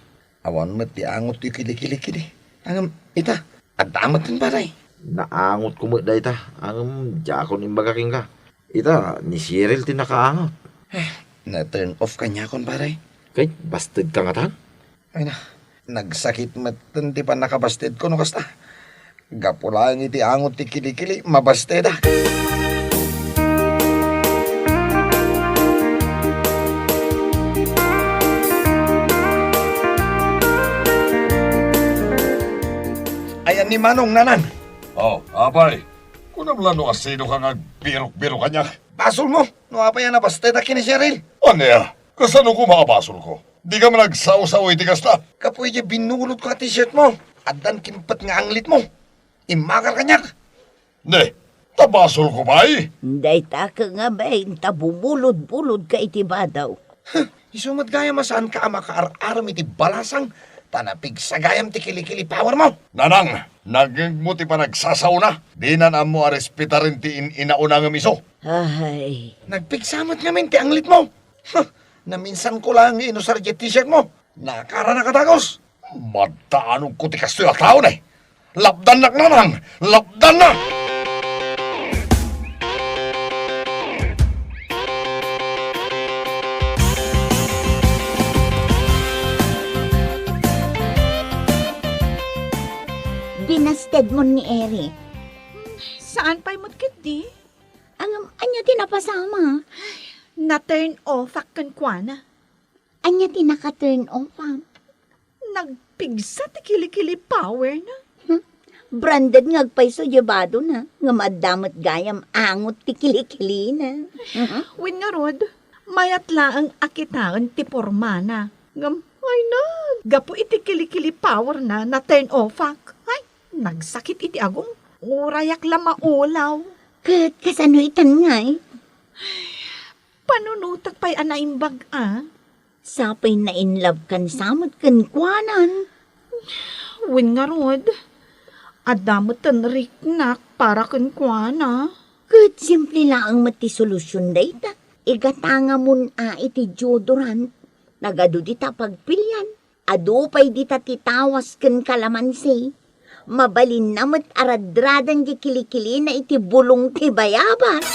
Awan mo't di angot yung kili-kili-kili. Ang ita, adamat din pare. Naangot ko mo da ita. Ang jakon imbagaking ka. Ita, ni Cheryl tinakaangot. Na-turn off kanya kon pare. Kay, bastard ka nga tan. Ay na, nagsakit matan di pa nakabasted ko no kasta. Gapulang iti angot ti kili-kili, mabasted ah. Ayan ni Manong nanan. Apay. Kunam lang no asino ka nga birok-birok kanya. Basol mo, no apa yan nabasted aki ni Cheryl. Ano ya? Kasano ko makabasol ko? Di ka man nagsaw-saw iti kasta. Kapoy di binulot ko ang t-shirt mo. At dan kimpat nga anglit mo. Imakar kanyak. Ne, tabasol ko ba eh? Dayta ka nga ba, tabumulod-bulod ka iti badaw. Isumat gaya masaan ka makaar-aram iti balasang tanapig sa gayam ti kili-kili power mo. Nanang, nagmuti pa nagsasaw na. Di na mo arespita rin ti inauna nga miso. Ay, Nagpigsamot ngamin ti anglit mo. Na minsan ko lang inusar ti t-shirt mo. Nakara na katagos. Madaanong ko ti kasto yung tao na eh. Lapdan na nanang! Lapdan na! Binasted mo ni Eric. Saan pa'y mutkit di? Anya tinapasama. Na-turn off ak kankwana. Anya tinaka-turn off. Nagpigsa ti kili-kili power na. Branded ngagpay so yabado na. Nga madamat gayam angot ti kili-kili na. Win nga rod, mayat laang akitaan ti porma na. Ay na, gapo iti kili-kili power na na-turn off ak. Ay, nagsakit iti agong. Urayak la maulaw. Kat kasano itan nga eh. Panunutak pa'y anaimbag Sapay na in love kan samot kan kwanan. Win nga rod, adamot tan riknak para kan kwana. Kat simple lang mati solusyon dayta. Igatanga mun iti deodorant. Nagado dita pagpilyan. Ado pa'y dita titawas kan kalamansi. Mabalin na mat aradradan di kilikili na iti bulong ti bayabas.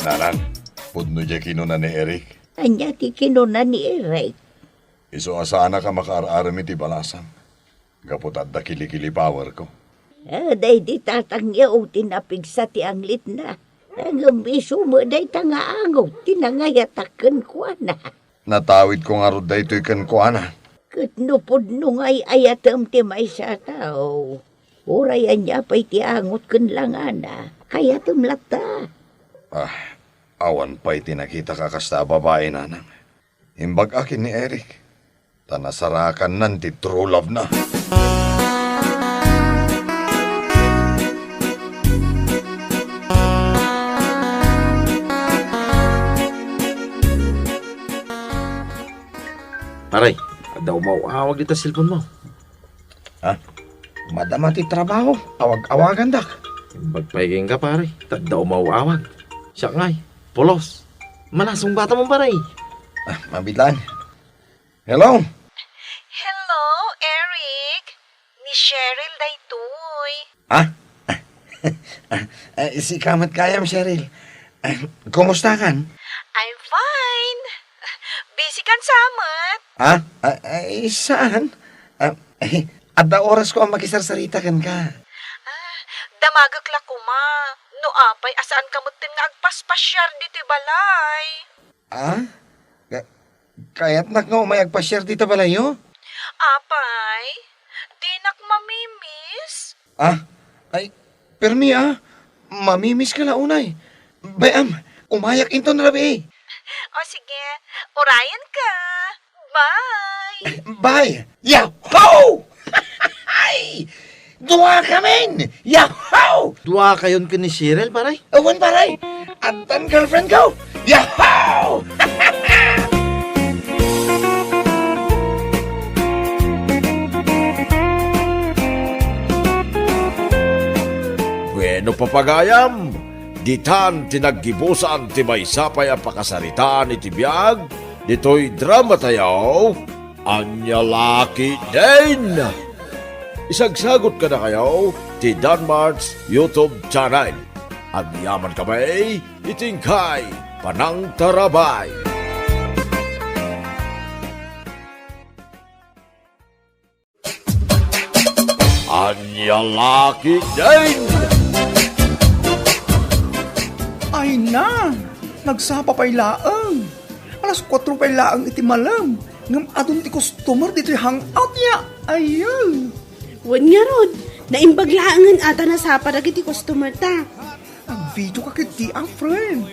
Nanang, pudno dya kinuna ni Eric. Anya ti kinuna ni Eric. Iso asana ka makaar-aram iti balasan. Kaputad da kili-kili power ko. Day di tatangyaw tinapigsa ti anglit na. Ang biso mo day tangaangaw tinangayatakan ko na. Natawid ko nga rod da ito'y kankuana. Katnupod nung ay ayatam ti may sa tao. Urayan niya pa'y ti angot kun lang ana. Kaya tumlata. Awan pa'y tinakita ka kasta babae nanang. Imbag akin ni Eric. Tanasarakan nan ti true love na. Paray, daw mauawag dito cellphone mo. Madama ti trabaho. Awag-awagan dak. Magpaiging ka pare, daw mauawag. Siya ngay, polos. Manasong bata mo paray. Mabidlan. Hello? Hello, Eric. Ni ni Cheryl daytoy. Ah? Si kamat kayam, Cheryl. Kumusta kan? I'm fine. Busy kan samat. Ha? Saan? Adda oras ko ang makisarsarita kan ka. Damagak la kuma. No apay, asaan kamutin nga agpaspasyar dito balay. Kaya't nak nga may agpa-share dito balayo? Apay, di nak mamimiss. Ay, permi mamimiss ka launay. Bayam, umayak into na labi. O sige, orayan ka. Bye! Bye! Yahoo! Ay! Dua kami! Yahoo! Dua kayon ka ni Cheryl, paray. Awan paray! Antan girlfriend ko! Yahoo! Bueno papagayam, ditan tinaggibusan ti may sapay ang pakasaritaan iti biyag, dito'y drama tayo, anya laki din. Isagsagot ka na kayo ti Danmart's YouTube channel. Ang yaman kamay, itingkay, panang tarabay. Anya laki din. Ay na, nagsapa pa'y laang. Alas 4 pa'y laang iti malam. Ngam adun ti customer dito hangout niya. Ayun. Wan nga rod, naimbaglaangan ata na sa parag iti customer ta. Ang video ka kiti ang friend.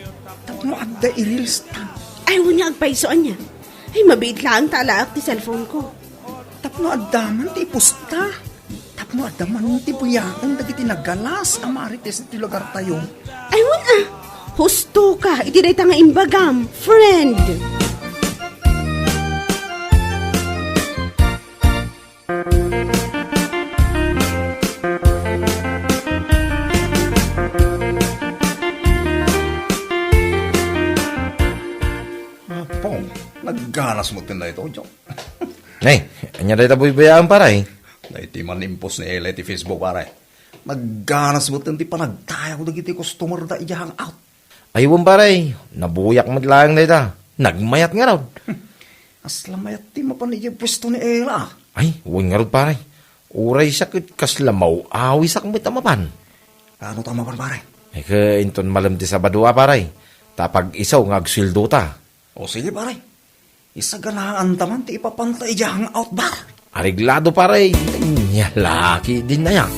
Tapno adda i-reels ta. Ay, wan nga agpaisoan niya. Ay, mabait lang talaak ti cellphone ko. Tapno adda man ti ipusta. Tapno adda man ti buyakan dagiti nagalas ang marites iti lugar tayo. Ay, wan husto ka, iti day nga imbagam, friend. Pong, nagganas mo tin na ito, Joe. Nay, anya day taboy bayaan, paray. Na iti man impos ni Ella ti Facebook, pare. Nagganas mo tin ti panagtayaw dagiti customer da ija hangout. Aywan, paray. Nabuyak mo lang na ita. Nagmayat nga raw. Aslamayat ti mapanigyan pwesto ni Ella. Ay, huwag nga raw, paray. Uray sakit kaslamaw, awi sak mo tamapan. Ano tama pa, pare? Ay ka inton malam ti Sabadua, paray. Tapag isaw nga agsildo ta. O sige, pare. Isaganaan taman ti ipapantay ija hangout bar. Ariglado, paray. Nya, laki din na yan.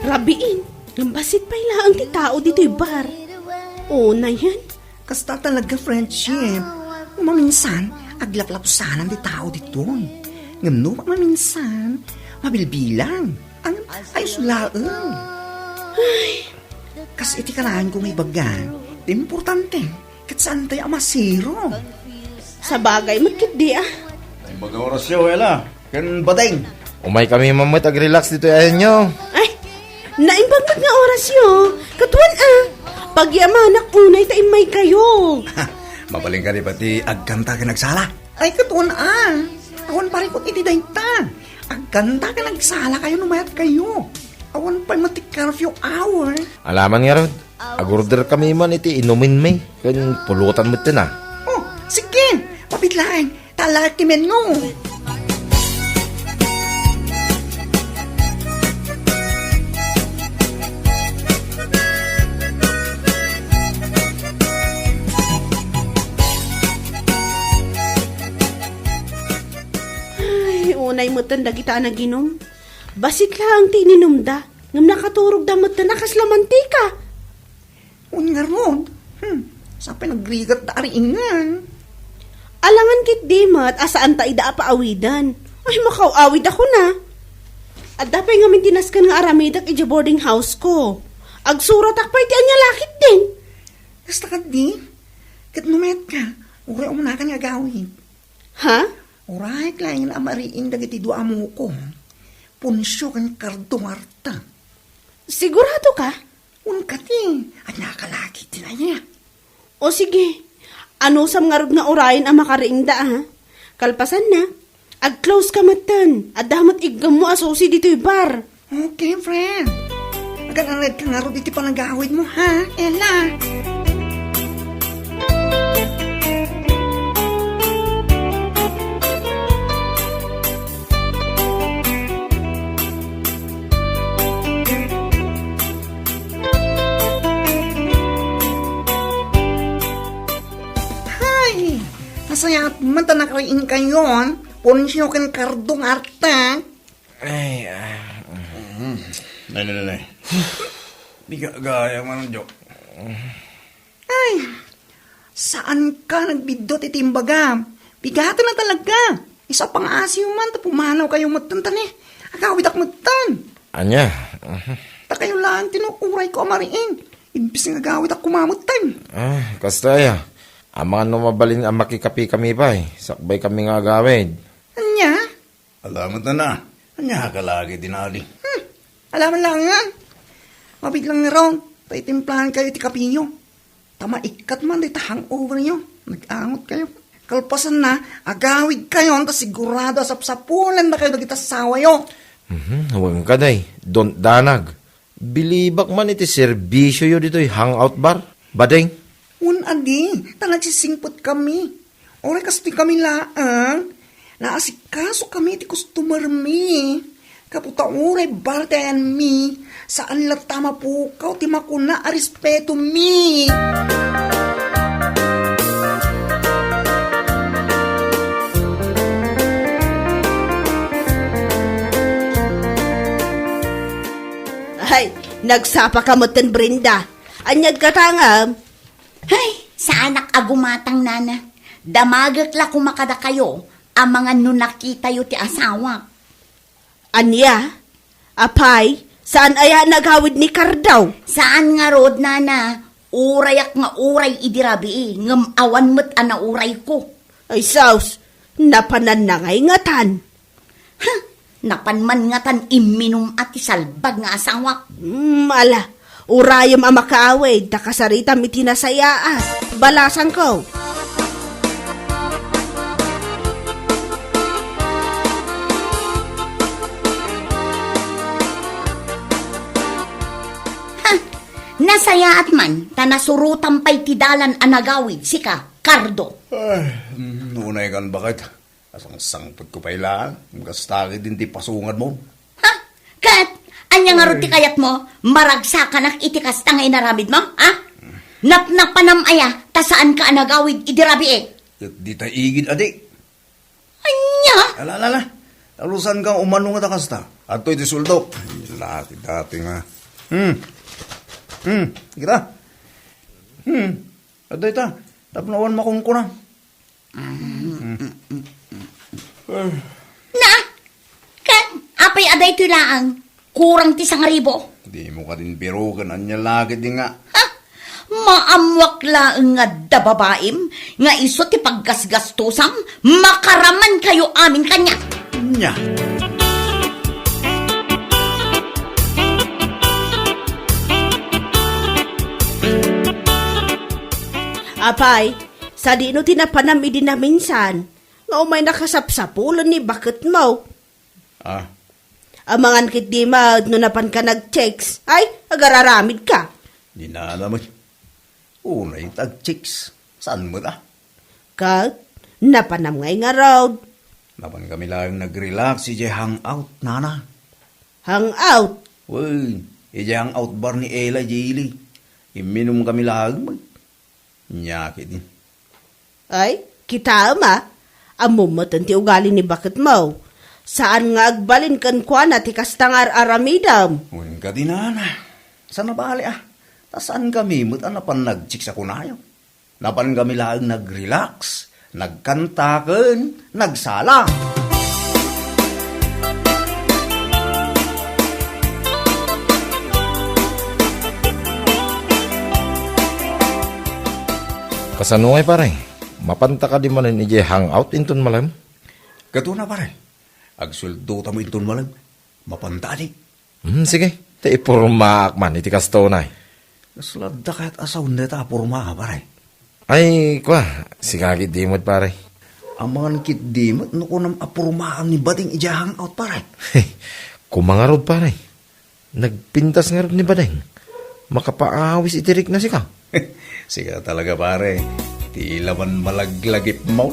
Rabiin, lambasit pa ilang ti tao dito'y bar. O na yan. Kasta talaga friendship. Maminsan, aglaplapusanan di tao dito. Ngam no, maminsan, mabilbilang. Ang ayos laang. Ay, kas iti kalahan ko may bagan. Importante, kat saan tayo amasiro. Sa bagay, magkidi Baga orasyo, Ella. Kan badeng. Umay kami mamit ag-relax dito ayan nyo. Ay, naimbagmat nga oras yo. Katuan pagyamanak unay taimay kayo. Mabaling ka di pati agkanta ka nagsala. Ay, katuan Awan pa rin kung itidayta. Agkanta ka nagsala kayo numayat kayo. Awan pa matik curfew hour. Alaman nga Rod, agorder kami man iti inumin may. Kan pulutan mo ito na. Oh, sige. Mapitlain. Talak ti menu. Ay, unay mo tanda kita naginom. Basit lang ti ininumda. Ngam nakaturog damot na nakaslamantika. Ungar mo. Sapay nagrigat da ingan. Alangan kit dimat, asaan ta ida paawidan. Ay, makaawid ako na. At dapay nga mintinaskan nga aramidak ija boarding house ko. Agsurat akpay ti anya lakit din. Basta ka di. Kat numet ka. Uray umuna ka nga gawin. Ha? Uray klaing na amariing dagiti dua mo ko. Punsyo kan kardo marta. Sigurado ka? Unkati, at nakalaki din na niya. O sige, ano sa mga rod nga orayin ang makariingda ha? Kalpasan na, ag-close ka matan, at damat igam mo asosi dito'y bar. Okay, friend. Agad-agad ka nga ro dito pa nag-awid mo, ha, Ella? Hay! Nasaya at manta nakaraing kayo, punin siya kan kardong arta. Nay. Di ka gaya man ang joke. Ay, saan ka nagbidot itimbaga? Bigatan na talaga. Isa pang asiyo man, pumanaw kayo matantan eh. Agawid ak matan. Anya? Ta kayo lang tinukuray ko amariin. Imbis nga agawid ak kumamutan. Kasta ya. Ang mga numabalin ang makikapi kami ba eh. Sakbay kami nga agawid. Anya? Alamat na. Anya ka lagi dinali. Alaman lang nga. Mabiglang nga raw. Taitimplahan kayo ti kapinyo. Tamaikat man, dito hangover nyo. Nag-angot kayo. Kalpasan na, agawid kayo. Ta sigurado asap-sapulan na kayo nagita sawa yo. Huwag ka day. Don't danag. Bilibak man iti serbisyo yo dito hangout bar. Badeng. Adi, ta nagsisingpot kami. Oray kasi kami laang. Naasikaso kami ti customer mi. Kaputa oray bartayan mi. Saan lang tama po kaw ti makuna a respeto mi. Ay, nagsapa ka mo ten Brenda. Anyag katangam. Hay, sa anak agumatang nana. Damagak la kumakada kayo ang mga nunakita yu ti asawa. Anya? Apay, saan aya naghawid ni Kardaw? Saan nga rod, nana? Urayak nga uray idirabi ngam awan met ana uray ko. Ay saus, napanan na ngay ngatan. Ha, napanman ngatan iminum at isalbag nga asawa. Ala, urayam ang makaawid, takasarita mi tinasayaan. Balasan ko. Nasaya at man, tanasurutan pa'y tidalan anagawid, sika, Kardo. Ay, nunay kan bakit? Asang sangpot ko pa ilaan. Magastagi din ti pasungad mo. Ha? Kat, anya nga ti kayat mo, maragsakan ak itikas tangay naramid mo, ha? Napnapanam aya, tasaan ka anagawid idirabi eh. Di ta igid, adik. Anya? Alala. Talusan kang umano nga takasta. At ito'y tisuldo. Laki dati nga. Kita. Aday ta. Tapnawan makong ko na. Na? Kat, apay aday tulaang. Kurang ti sangaribo. Di mo ka din biro ka na niya lagi din nga. Ha? Maamwak laang nga dababaim. Nga iso ti paggasgastusam. Makaraman kayo amin kanya. Nya. Apay, sa di no tinapanam idin na minsan. Nga umay nakasapsapulan ni bakit mo. Ah, Amangan kit di ma no napan ka nag-checks. Ay, agararamid ka. di na alam mo. Unay tag-chicks. Saan mo ta? Kat, napanam ngay nga road. Napan kami lang nag-relax, ije hangout, nana. Hangout. Uy, ije hangout bar ni Ella Jaylee. Iminum kami lang. Nyaki din. Ay, kita ma. Amumatan ti ugali ni bakit mo. Saan nga agbalin kan kwa na ti kastangar aramidam. Uy, ka din, nana. Saan na bali ah? Tasaan kami, muta napan nag-chicks ako na yun. Napan kami lang nag-relax, nagkantakan, nagsala. Kasanungay pare. Mapanta ka di man ije hangout inton malam. Kato na pare. Agsuldo tamo iton malam. Mapanta di. Sige. Te ipurmaak man iti kastonay. Naslada kahit asaw na ta porma, pare. Ay, kwa, si kakit dimot pare. Ang mga nakit di mo, no ko nam apurmaan ni Bading ijahang out, pare. Kumangarod pare. Nagpintas nga rin ni Bading. Makapaawis itirik na si ka. Siya talaga, pare. Di laman malaglagip mo.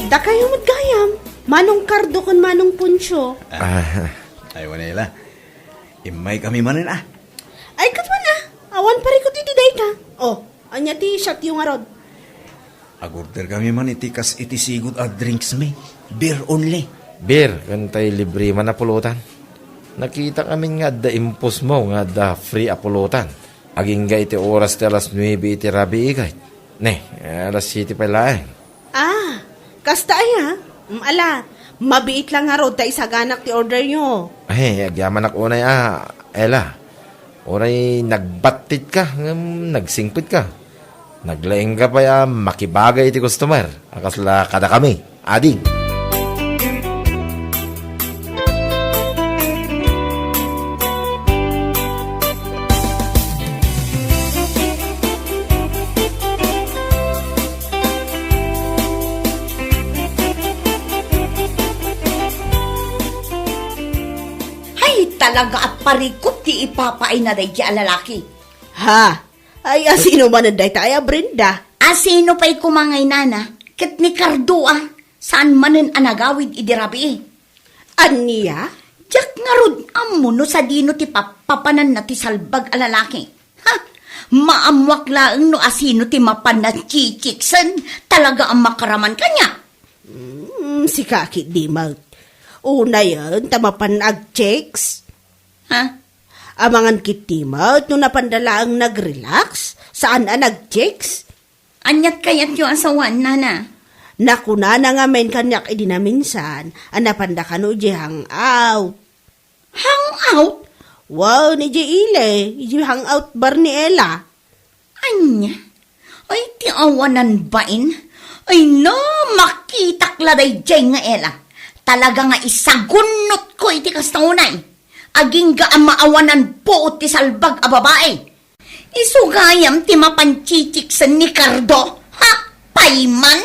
Da kayo magayam. Manong Kardo kon Manong Puncho. Ayaw na ila. Imay kami manin ah. Ay, katwa na. Awan pare ko titi day ka. Oh, anya ti shot yung arod. Agorder kami man itikas itisigod at drinks me. Beer only. Bir, kantay libre man na pulutan. Nakita kami nga da impos mo nga da free apulutan. Aging ga iti oras ti alas 9 iti rabi ikay. Ne, alas 7 pa laeng. Ah, kasta ay ha. Ala, mabiit lang arod ta isaganak ti order nyo. Ay, agyaman ako unay Ela. Oray nagbatit ka, nagsingpit ka. Naglaing ka pa makibagay iti customer. Akasla kada kami, ading. Talaga at parikot ti ipapain na day kaya lalaki. Ha? Ay, asino man ang day tayo, Brenda? Asino pa'y kumangay nana? Kat ni Kardo saan manin anagawid idirabi Aniya? Jack nga rod, amo no sa dino ti papanan na ti salbag a lalaki. Ha? Maamwak laeng no asino ti mapan na chichiksan, talaga ang makaraman kanya. Si Kaki di mag. Una yan, tamapan ag-checks. Ha? Amangan kitimot, nung napandala ang nag-relax, saan ang nag-checks? Anyat kayat yung asawan, nana. Nakuna na nga men kanyak idinaminsan, ang napanda ka no di hangout. Hangout? Wow, ni di ile, di hangout bar ni Ella. Anya? Ay, ti awanan bain? Ay no, makitakladay jay nga Ella. Talaga nga isagunot ko iti kastaunay. Aging ga ang maawanan po ti salbag a babae. Isugayam ti mapanchichiksan ni Kardo. Ha? Payman?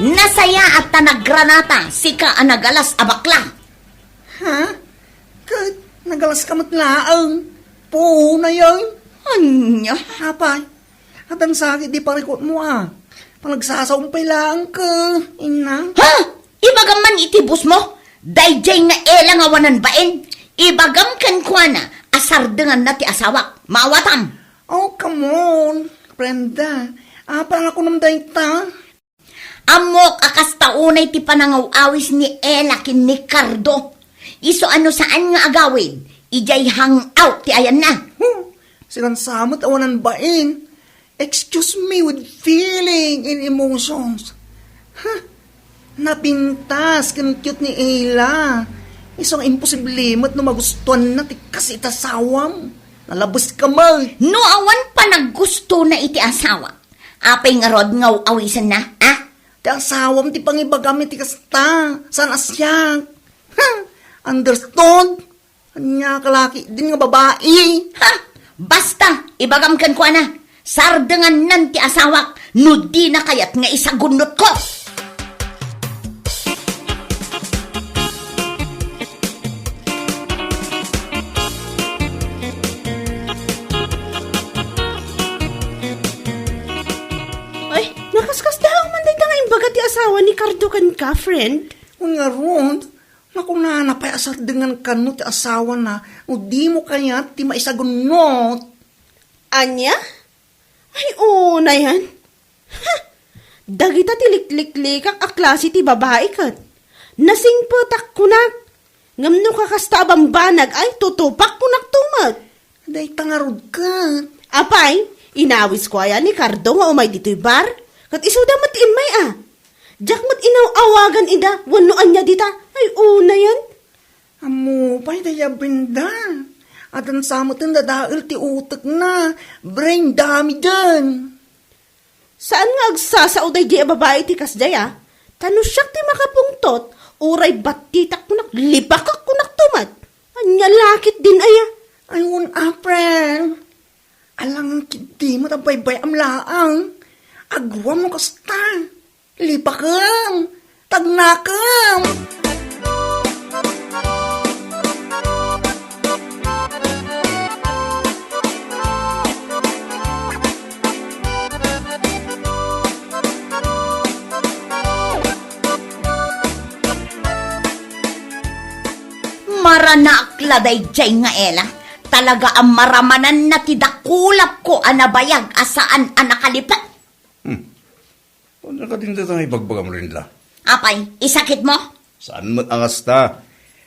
Nasaya at tanagranata si ka anagalas abakla. Ha? Kat, nagalas ka matlaang. Po na yun. Anya? Hapay. At ang sakit di parikot mo Panagsasampay lang ka, ina. Ha? Ibagam man itibus mo? Dayjay nga elang awanan bain. Ibagam kan kuana, asar dengan na ti asawak. Maawatam. Oh, come on. Brenda, parang ako nam dayta. Amok akas taunay ti panangawawis ni Ella kin ni Kardo. Iso ano saan nga agawid? Ijay hangout ti ayan na. Sinansamot awanan bain. Excuse me with feeling and emotions. Napintas kan cute ni Ella. Isang imposible no magustuhan na ti kasi itasawam. Nalabos ka mal. No awan pa naggusto na iti asawa. Apay nga rod ngaw awisan na, Ti asawam ti pangibagam ti kasta. San asyak. Understood? Anya kalaki din nga babae. Ha? Basta, ibagam kan ko na. Sardengan nan ti asawak, no di na kayat nga isagunot ko. Ay, nakaskas daw man day nga imbaga ti asawa ni Kardo kan ka, friend. Nga ron, naku na napay asar dengan kanu ti asawa na, no di mo kaya ti maisagunot. Anya? Ay, na yan. Ha! Dagita tilikliklikak a klase ti babae kat. Nasing putak kunak. Ngam no kakasta bambanag ay tutupak kunak tumat. Day tangarod ka. Apay, inawis ko ayan ni Kardo nga umay dito'y bar. Kat isuda matimay Jak mo't inaw-awagan ida, wanuan niya dita. Ay, una yan. Amo, pa'y daya Brenda. At ang samutin dadail ti utak na. Brain dami dyan. Saan nga agsasauday di babae ti kasday ah? Tanusyak ti makapungtot, uray batitak kunak, libakak kunak tumat. Anya lakit din aya. Ayun, April. Alang kiti mo tabaybay am laang. Agwa mo kasta. Lipakam. Tagnakam. Marana akladay jay nga ela. Talaga ang maramanan na tidakulap ko anabayag asaan anakalipat. Kung nakatinda tayo ibagbagam rin la. Apay, isakit mo? Saan mo't angasta?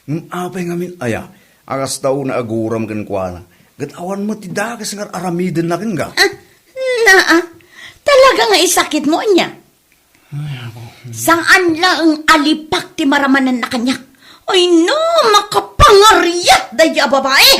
Apay ngamin aya. Angasta una aguram kan kwa na. Gatawan mo tidakas nga aramidin na kin ga. Talaga nga isakit mo niya. Saan lang ang alipak ti maramanan na kanya? Ay no, makapangariyat daya babae.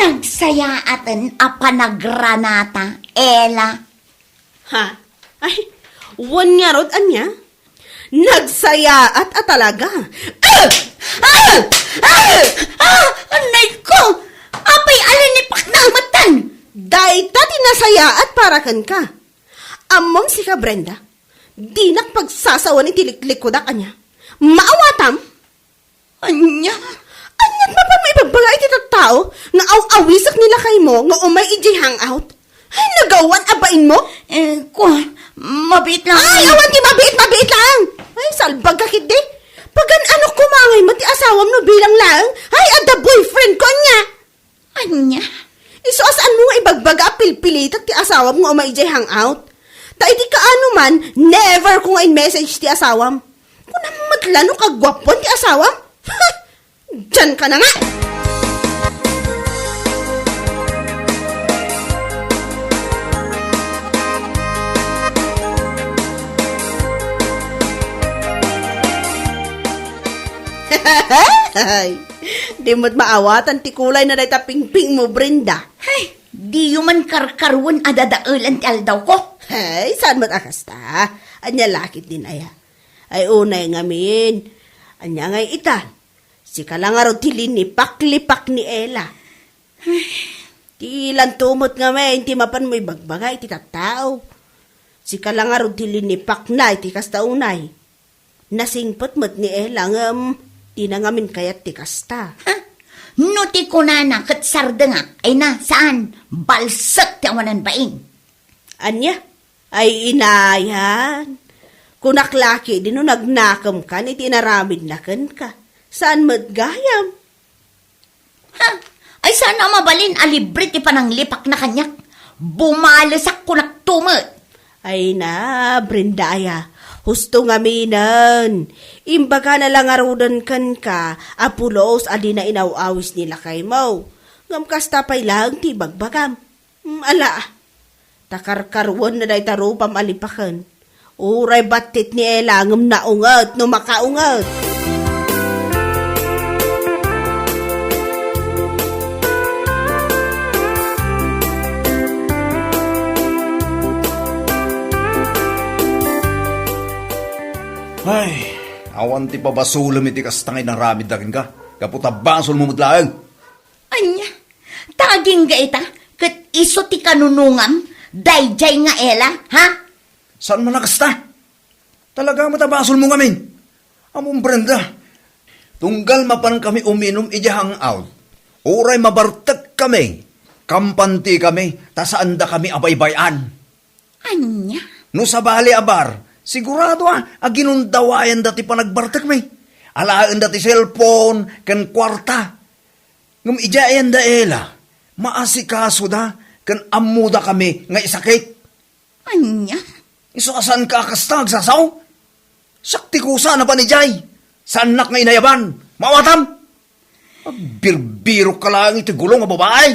Nagsayaaten a panagranata, Ella. Ha? Ay, wan nga rod anya. Nagsaya at talaga. Anay ko! Apay alinipak na matan! Dahil tati nasaya at parakan ka. Amom si ka Brenda, di nakpagsasawa ni tiliklik ko da kanya. Maawatam? Anya? Anyat pa pa may bagbagay iti tao nga aw-awisak nila kay mo nga umay iji hangout. Ay, nagawan abain mo? Mabit lang. Ay, awan di mabit lang. Ay, salbag ka kiti. Pagan ano kumangay mo ti asawam no bilang lang. Ay, ada boyfriend ko niya. Anya? Isuasaan mo nga ibagbaga pilpilitak ti asawam nga umay iji hangout. Ta iti ka ano man, never ko nga in-message ti asawam. Kung matlano kagwapon ti asawam. Diyan ka na nga! Di mo't maawatan ti kulay na dayta pingping mo, Brenda. Ay, di yuman karkarwan adadaulan ti aldaw ko. Ay, saan mo't akasta? Anya lakit din aya. Ay, unay ngamin. Anya ngay ita. Si kalangaro ti linipak-lipak ni Ella. Ti ilan tumot nga may, ti mapan mo ibagbagay, ti tatao. Si kalangaro ti linipak na, ti kasta unay. Nasingpot mo't ni Ella nga, di na ngamin kayat ti kasta. Nuti ko na kat sarda nga, ay na, saan? Balsak ti awanan baing. Anya? Ay inayan. Kunaklaki, di no nagnakam ka, ni tinaramid na kan ka. Saan matgayam? Ay sana mabalin alibre ti pananglipak na kanyak. Bumalasak ko naktumot. Ay na, Brendaya. Husto nga minan. Imbaga na lang arudan kan ka, apulos adi na inawawis nila kay mo. Ngam kasta pa'y lang ti bagbagam. Ala, takarkarwan na day tarupam alipakan. Uray batit ni Ella ngam naungat no makaungat. Ay, awan ti pabasulam iti kastangay ng ramid dakin ka. Kaputabasol mo mutlaang. Anya, taging ga ita, kat iso ti kanunungam, dayjay nga Ella, ha? Saan man nakasta? Talaga matabasol mo ngamin. Among Brenda, tunggal mapan kami uminom ija hangout. Uray mabartag kami. Kampanti kami, tasaanda kami abaybayan. Anya? No sa bali abar, sigurado aginundawayan dati pa nagbartag may. Alaan dati cellphone, kan kwarta. Ngam ijayan da Ella, maasikaso da, kan amuda kami nga isakit. Anya? Iso asan ka kastag sasaw? Sakti ko sana pa ni Jay. Sanak nga inayaban. Mawatam! Birbiro ka lang iti gulong nga babae.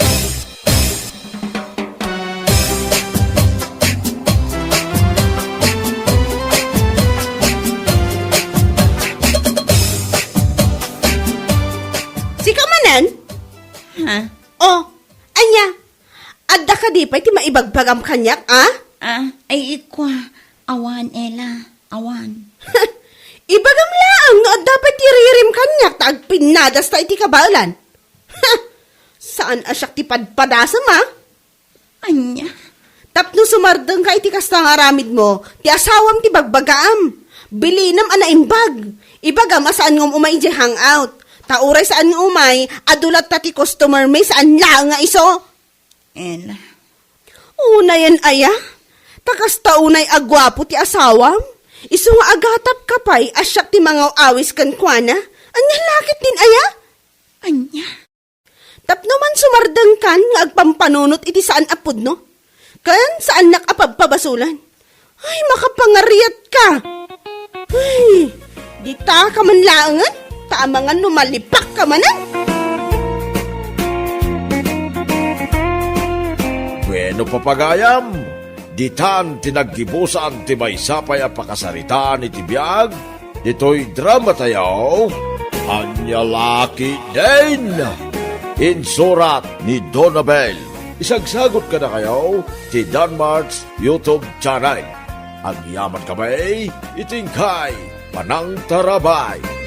Si Kamanan? Ha? Oh, anya. Adda ka di pa iti maibagbagam kanyak, ah? Ay ikwa. Awan, Ella. Awan. Ibagam laang no dapat tiririm kanyak taag pinadas ta iti kabalan. Saan asyak ti padpadasam, ah? Anya? Tapno sumardeng ka iti kasta nga aramid mo, ti asawam ti bagbagaam. Bilinam anaimbag. Ibagam asaan ngom umay di hangout. Tauray saan nga umay, adulat ta ti customer may saan lang nga iso. Ella. Unayan aya, takas taunay agwapo ti asawam. Iso nga agatap kapay asyak ti mga awis kan kuana. Anya lakit din aya? Anya? Tapno man sumardeng kan nga agpampanunot iti saan apod no? Kan saan nakapagpabasulan? Ay, makapangariat ka. Ay, di ta ka man laangan. Taamangan numalipak ka manan. Bueno papagayam, ditan tinaggibusan ti may sapay a pakasaritaan iti biyag, dito'y drama tayo, anya laki din. Insurat ni Donabel. Isagsagot ka na kayo ti Danmarks YouTube channel. Ang yaman kamay, itingkay, panang tarabay.